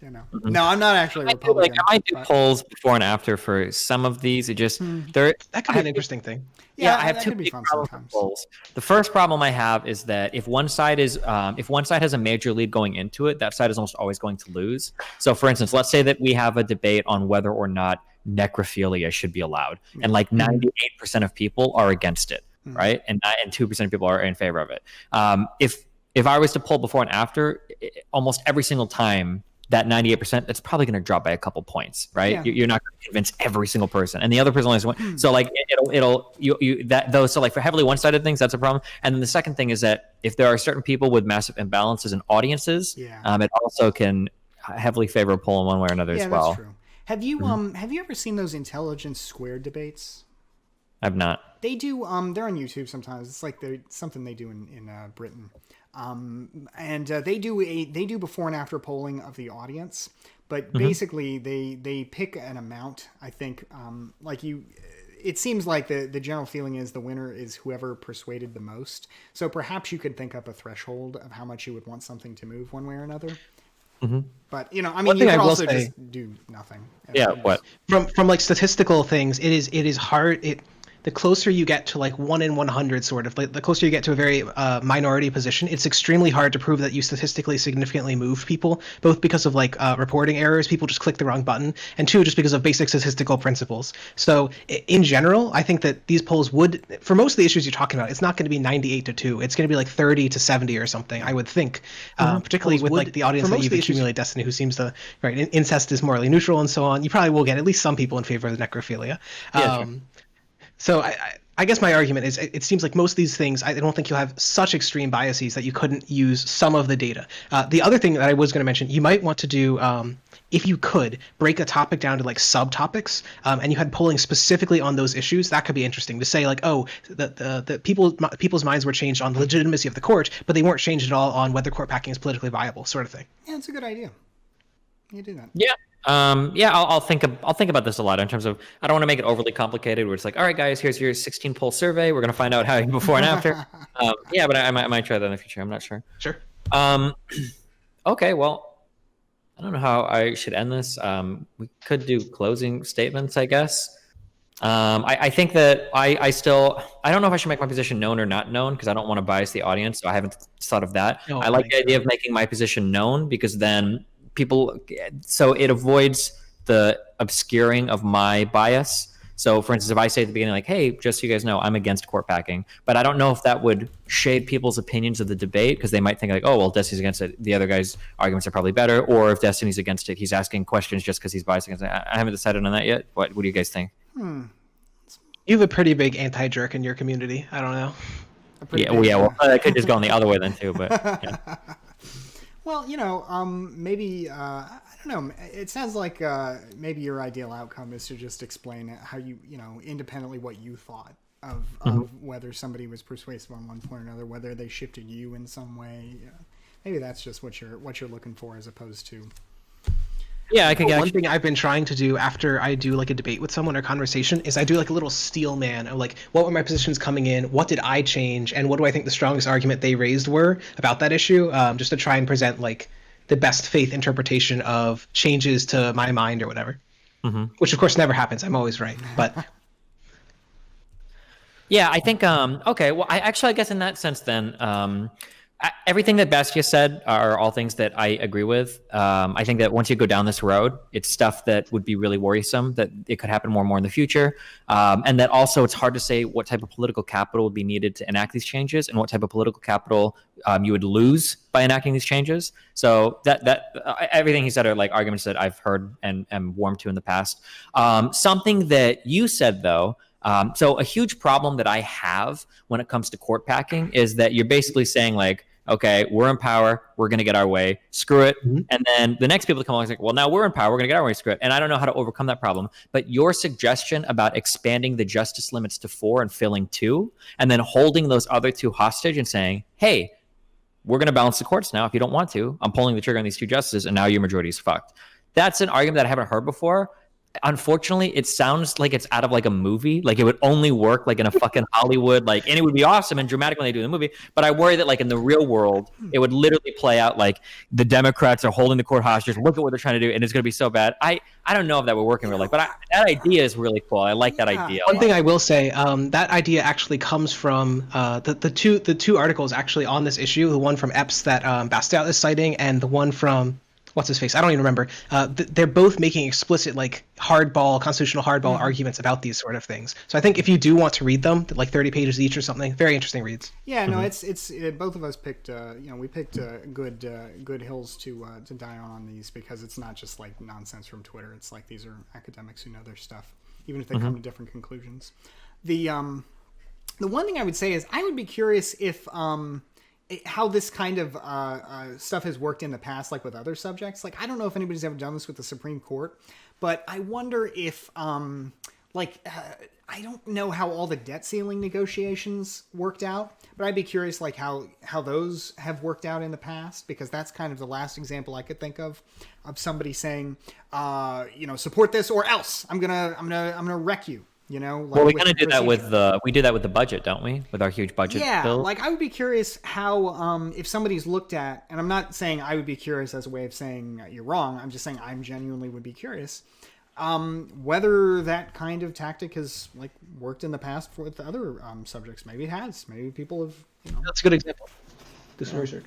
No, I'm not actually a Republican. I might do polls before and after for some of these. It just that could be an interesting thing. Yeah, I have two big problems with polls. The first problem I have is that if one side has a major lead going into it, that side is almost always going to lose. So, for instance, let's say that we have a debate on whether or not necrophilia should be allowed, and like 98% of people are against it, right? And 2% of people are in favor of it. If I was to poll before and after, almost every single time, that 98%, that's probably going to drop by a couple points, right? Yeah. You're not going to convince every single person, and the other person only has one. So like so like for heavily one-sided things, that's a problem. And then the second thing is that if there are certain people with massive imbalances in audiences, it also can heavily favor a poll in one way or another as well. That's true. Have you ever seen those Intelligence Squared debates? I've not. They do. They're on YouTube sometimes. It's like something they do in Britain. And they do before and after polling of the audience, but basically they pick an amount. I think it seems like the general feeling is the winner is whoever persuaded the most. So perhaps you could think up a threshold of how much you would want something to move one way or another. But you could also just do nothing. Yeah. What? From like statistical things, it is hard. The closer you get to like 1 in 100, sort of, like the closer you get to a very minority position, it's extremely hard to prove that you statistically significantly moved people, both because of like reporting errors, people just click the wrong button, and two, just because of basic statistical principles. So in general, I think that these polls would, for most of the issues you're talking about, it's not going to be 98-2. It's going to be like 30-70 or something, I would think, particularly with like the audience that you've accumulated, Destiny, who seems to, right, incest is morally neutral and so on. You probably will get at least some people in favor of the necrophilia. Yeah, sure. So I guess my argument is it seems like most of these things, I don't think you'll have such extreme biases that you couldn't use some of the data. The other thing that I was going to mention, you might want to do, if you could, break a topic down to like subtopics, and you had polling specifically on those issues. That could be interesting to say like, oh, the people's minds were changed on the legitimacy of the court, but they weren't changed at all on whether court packing is politically viable, sort of thing. Yeah, it's a good idea. You do that. Yeah. I'll think about this a lot in terms of, I don't want to make it overly complicated where it's like, all right, guys, here's your 16 poll survey. We're going to find out how before and after. But I might try that in the future. I'm not sure. Sure. Okay. Well, I don't know how I should end this. We could do closing statements, I guess. I think that I don't know if I should make my position known or not known, because I don't want to bias the audience. So I haven't thought of that. I like the idea of making my position known, because then so it avoids the obscuring of my bias. So for instance, if I say at the beginning, like, hey, just so you guys know, I'm against court packing, but I don't know if that would shade people's opinions of the debate, because they might think like, oh, well, Destiny's against it, the other guy's arguments are probably better. Or if Destiny's against it, he's asking questions just because he's biased against it. I haven't decided on that yet. What do you guys think? You have a pretty big anti-jerk in your community. I don't know. Well, I could just go on the other way then too, but yeah. Well, maybe, I don't know. It sounds like maybe your ideal outcome is to just explain how you, independently what you thought of whether somebody was persuasive on one point or another, whether they shifted you in some way. Maybe that's just what you're looking for, as opposed to. Yeah, I could get. One thing I've been trying to do after I do like a debate with someone or conversation is I do like a little steel man of like, what were my positions coming in? What did I change? And what do I think the strongest argument they raised were about that issue? Just to try and present like the best faith interpretation of changes to my mind or whatever. Which of course never happens. I'm always right, but. Yeah, I think. Okay, well, I guess in that sense, then. Everything that Bastiat said are all things that I agree with. I think that once you go down this road, it's stuff that would be really worrisome, that it could happen more and more in the future. And that also it's hard to say what type of political capital would be needed to enact these changes and what type of political capital you would lose by enacting these changes. So that everything he said are like arguments that I've heard and am warm to in the past. Something that you said, though, so a huge problem that I have when it comes to court packing is that you're basically saying like, okay, we're in power, we're going to get our way, screw it. And then the next people to come along is like, well, now we're in power, we're going to get our way, screw it. And I don't know how to overcome that problem. But your suggestion about expanding the justice limits to 4 and filling 2, and then holding those other 2 hostage and saying, hey, we're going to balance the courts now. If you don't want to, I'm pulling the trigger on these 2 justices, and now your majority is fucked. That's an argument that I haven't heard before. Unfortunately, it sounds like it's out of like a movie. Like it would only work like in a fucking Hollywood, like, and it would be awesome and dramatic when they do the movie. But I worry that like in the real world, it would literally play out like the Democrats are holding the court hostage. Look at what they're trying to do, and it's going to be so bad. I don't know if that would work in real life, but that idea is really cool. I like that idea. One thing I will say, that idea actually comes from the two articles actually on this issue. The one from Epps that Bastiat is citing, and the one from what's his face? I don't even remember. They're both making explicit like constitutional hardball arguments about these sort of things. So I think if you do want to read them, like 30 pages each or something, very interesting reads. Yeah, no, it's both of us picked. We picked good hills to die on these, because it's not just like nonsense from Twitter. It's like these are academics who know their stuff, even if they come to different conclusions. The one thing I would say is I would be curious if how this kind of stuff has worked in the past, like with other subjects. Like, I don't know if anybody's ever done this with the Supreme Court, but I wonder if I don't know how all the debt ceiling negotiations worked out, but I'd be curious like how those have worked out in the past, because that's kind of the last example I could think of somebody saying, support this or else I'm gonna wreck you. Well, we kind of do that with the budget, don't we? With our huge budget bill. Like I would be curious how if somebody's looked at, and I'm not saying I would be curious as a way of saying you're wrong. I'm just saying I'm genuinely would be curious whether that kind of tactic has like worked in the past with other subjects. Maybe it has. Maybe people have. That's a good example. Do some research.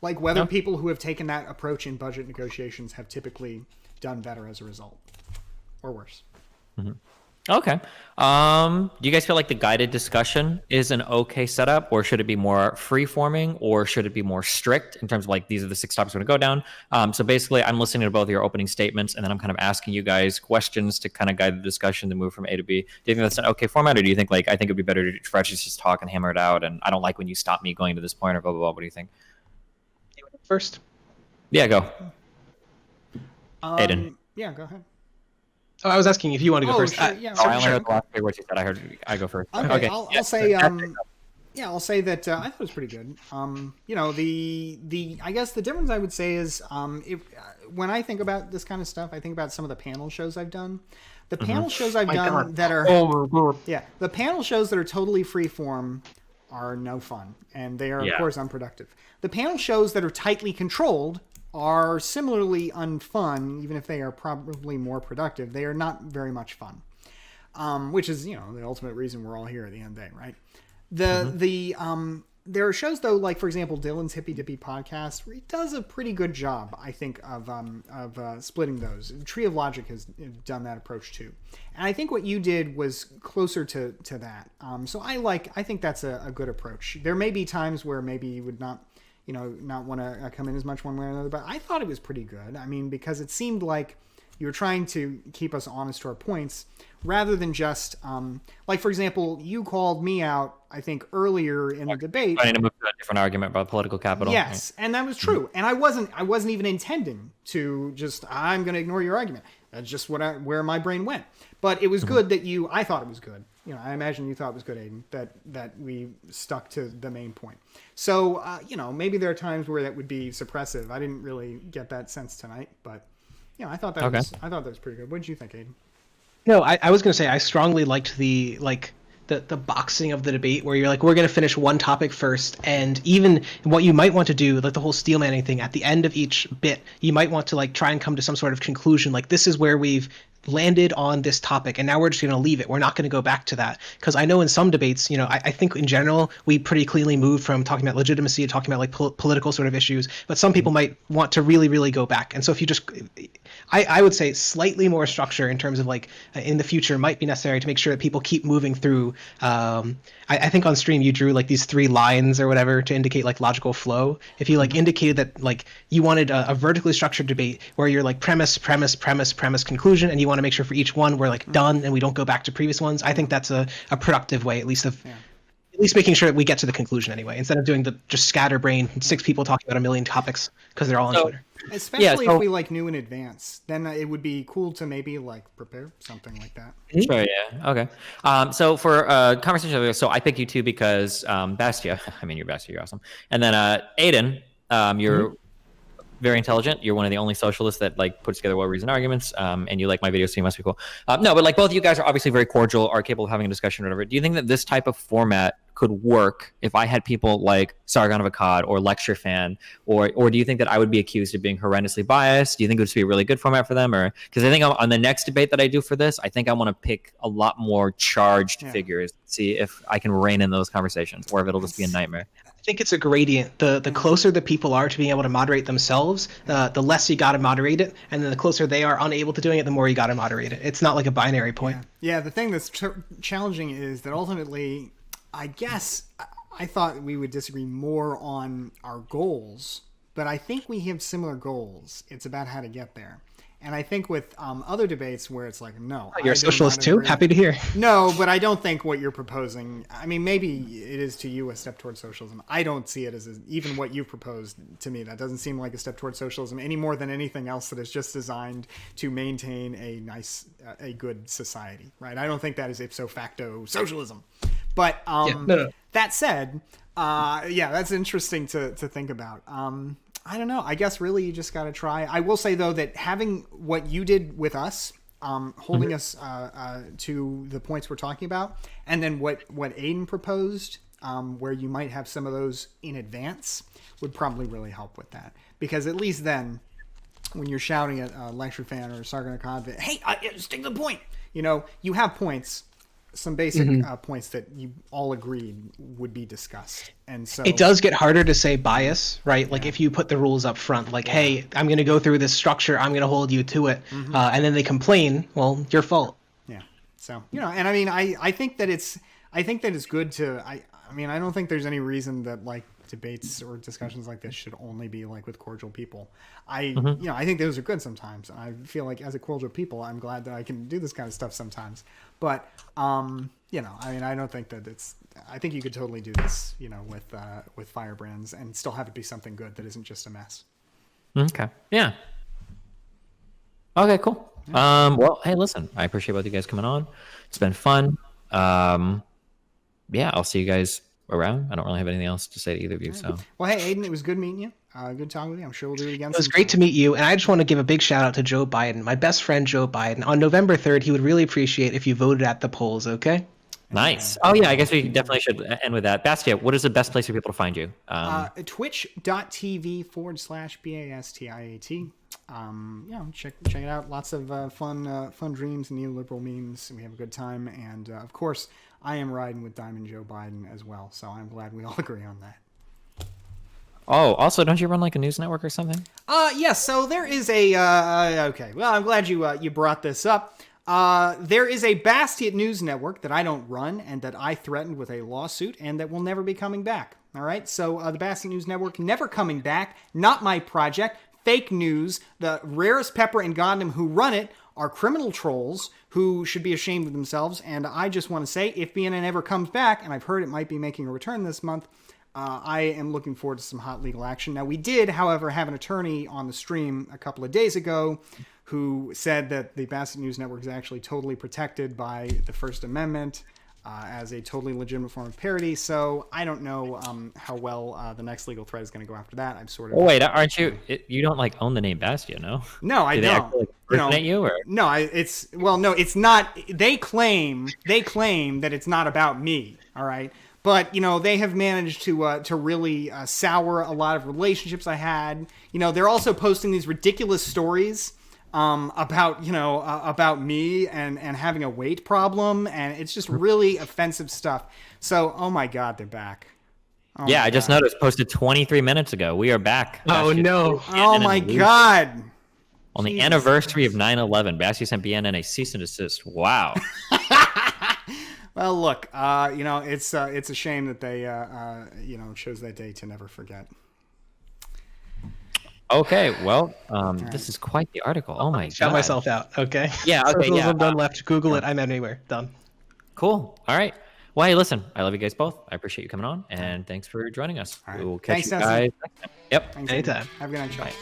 Like whether people who have taken that approach in budget negotiations have typically done better as a result, or worse. Mm-hmm. Okay. Do you guys feel like the guided discussion is an okay setup, or should it be more free-forming, or should it be more strict in terms of like, these are the 6 topics we're going to go down? So basically, I'm listening to both of your opening statements, and then I'm kind of asking you guys questions to kind of guide the discussion to move from A to B. Do you think that's an okay format, or do you think like, I think it'd be better for us to just talk and hammer it out, and I don't like when you stop me going to this point, or blah, blah, blah. What do you think? First? Yeah, go. Aiden. Yeah, go ahead. Oh, I was asking if you want to go first. Sure, yeah. I only heard the last 3 words you said. I heard I go first. Okay. I'll say I'll say that I thought it was pretty good. I guess the difference I would say is when I think about this kind of stuff, I think about some of the panel shows I've done. The panel shows I've done that are the panel shows that are totally free form are no fun, and they are of course unproductive. The panel shows that are tightly controlled are similarly unfun, even if they are probably more productive. They are not very much fun, which is the ultimate reason we're all here at the end of the day, right? There are shows though, like for example, Dylan's Hippy Dippy podcast, where he does a pretty good job, I think, of splitting those. Tree of Logic has done that approach too, and I think what you did was closer to that. So I think that's a good approach. There may be times where maybe you would not want to come in as much one way or another, but I thought it was pretty good. I mean, because it seemed like you were trying to keep us honest to our points, rather than just, like, for example, you called me out, I think, earlier in the debate. Trying to move to a different argument about political capital. Yes, and that was true. And I wasn't even intending to just, I'm going to ignore your argument. That's just where my brain went. But it was good that I thought it was good. I imagine you thought it was good, Aiden, that we stuck to the main point. So, maybe there are times where that would be suppressive. I didn't really get that sense tonight, but I thought that was pretty good. What did you think, Aiden? No, I was going to say I strongly liked the boxing of the debate, where you're like, we're going to finish one topic first, and even what you might want to do, like the whole steel manning thing, at the end of each bit, you might want to like try and come to some sort of conclusion, like this is where we've landed on this topic, and now we're just going to leave it. We're not going to go back to that, because I know in some debates, I think in general we pretty cleanly moved from talking about legitimacy to talking about like political sort of issues, but some people might want to really, really go back. And so if you just, I would say slightly more structure in terms of like in the future might be necessary to make sure that people keep moving through. I think on stream you drew like these 3 lines or whatever to indicate like logical flow. If you like indicated that like you wanted a vertically structured debate where you're like premise, conclusion, and you want to make sure for each one we're like done and we don't go back to previous ones, I think that's a productive way, at least making sure that we get to the conclusion anyway, instead of doing the just scatterbrain 6 people talking about a million topics because they're all on Twitter. Especially if we like knew in advance, then it would be cool to maybe like prepare something like that. Sure, yeah, okay. So for conversation, so I picked you two because Bastiat, you're Bastiat, you're awesome, and then Aiden, you're very intelligent. You're one of the only socialists that like puts together well-reasoned arguments, and you like my videos, so you must be cool. No, but like both of you guys are obviously very cordial, are capable of having a discussion or whatever. Do you think that this type of format could work if I had people like Sargon of Akkad or Lecture Fan, or do you think that I would be accused of being horrendously biased? Do you think it would be a really good format for them? Or because I think on the next debate that I do for this, I think I want to pick a lot more charged figures, see if I can rein in those conversations, or if it'll just be a nightmare. I think it's a gradient. The closer the people are to being able to moderate themselves, the less you got to moderate it, and then the closer they are unable to doing it, the more you got to moderate it. It's not like a binary point. Yeah, the thing that's challenging is that ultimately, I guess I thought we would disagree more on our goals, but I think we have similar goals. It's about how to get there. And I think with other debates where it's like, no, You're a socialist too? agree. Happy to hear. No, but I don't think what you're proposing, I mean, maybe it is to you a step towards socialism. I don't see it as even what you've proposed to me. That doesn't seem like a step towards socialism any more than anything else that is just designed to maintain a good society, right? I don't think that is ipso facto socialism. But that said, that's interesting to think about. I don't know. I guess really you just got to try. I will say, though, that having what you did with us, holding us to the points we're talking about, and then what Aiden proposed, where you might have some of those in advance, would probably really help with that. Because at least then, when you're shouting at a lecture fan or a Sargon convent, hey, stick to the point. You have points. Some basic points that you all agreed would be discussed. And so it does get harder to say bias, right? Like if you put the rules up front, like, hey, I'm going to go through this structure, I'm going to hold you to it. And then they complain, well, your fault. Yeah. So, and I mean, I think that it's good to, I don't think there's any reason that like debates or discussions like this should only be like with cordial people. I think those are good sometimes. I feel like as a cordial people, I'm glad that I can do this kind of stuff sometimes. But, I don't think that I think you could totally do this, with firebrands and still have it be something good that isn't just a mess. Okay. Yeah. Okay, cool. Yeah. Well, hey, listen, I appreciate both you guys coming on. It's been fun. I'll see you guys around. I don't really have anything else to say to either of you. So, well, hey, Aiden, it was good meeting you. Good talking with you. I'm sure we'll do it again. It was great to meet you, and I just want to give a big shout out to Joe Biden, my best friend Joe Biden. On November 3rd, he would really appreciate if you voted at the polls. Okay. Nice. Oh yeah, I guess we definitely should end with that. Bastiat, what is the best place for people to find you? Twitch.tv/BASTIAT. Check it out. Lots of fun dreams and neoliberal memes, and we have a good time. And of course, I am riding with Diamond Joe Biden as well, so I'm glad we all agree on that. Oh, also, don't you run like a news network or something? Yes. So there is a. Okay. Well, I'm glad you brought this up. There is a Bastiat news network that I don't run and that I threatened with a lawsuit and that will never be coming back. All right. So the Bastiat News Network never coming back. Not my project. Fake news. The rarest pepper in Gondom who run it are criminal trolls who should be ashamed of themselves. And I just want to say, if BNN ever comes back, and I've heard it might be making a return this month, I am looking forward to some hot legal action. Now, we did, however, have an attorney on the stream a couple of days ago who said that the Bastiat News Network is actually totally protected by the First Amendment as a totally legitimate form of parody. So I don't know how well the next legal threat is going to go after that. I'm sort of. Oh wait, aren't you? You don't like own the name Bastiat, no? No, I don't. They actually, like, impersonate you, or? No, it's not. They claim that it's not about me. All right. But, they have managed to really sour a lot of relationships I had. They're also posting these ridiculous stories about me and having a weight problem. And it's just really offensive stuff. So, oh, my God, they're back. Oh yeah, I just noticed. Posted 23 minutes ago. We are back. Oh, no. Oh, my God. On the anniversary of 9/11, Bastiat sent BNN a cease and desist. Wow. Well, look, it's a shame that they, chose that day to never forget. Okay, well, this is quite the article. Oh my god! Shout myself out. Okay. Yeah. Okay. Socialism Done Left. Google it. I'm anywhere. Done. Cool. All right. Well, hey, listen, I love you guys both. I appreciate you coming on, and thanks for joining us. All right. We will catch Thanks, you guys Nessie. next time. Yep. Thanks, Anytime. Have a good night, Joe. Bye.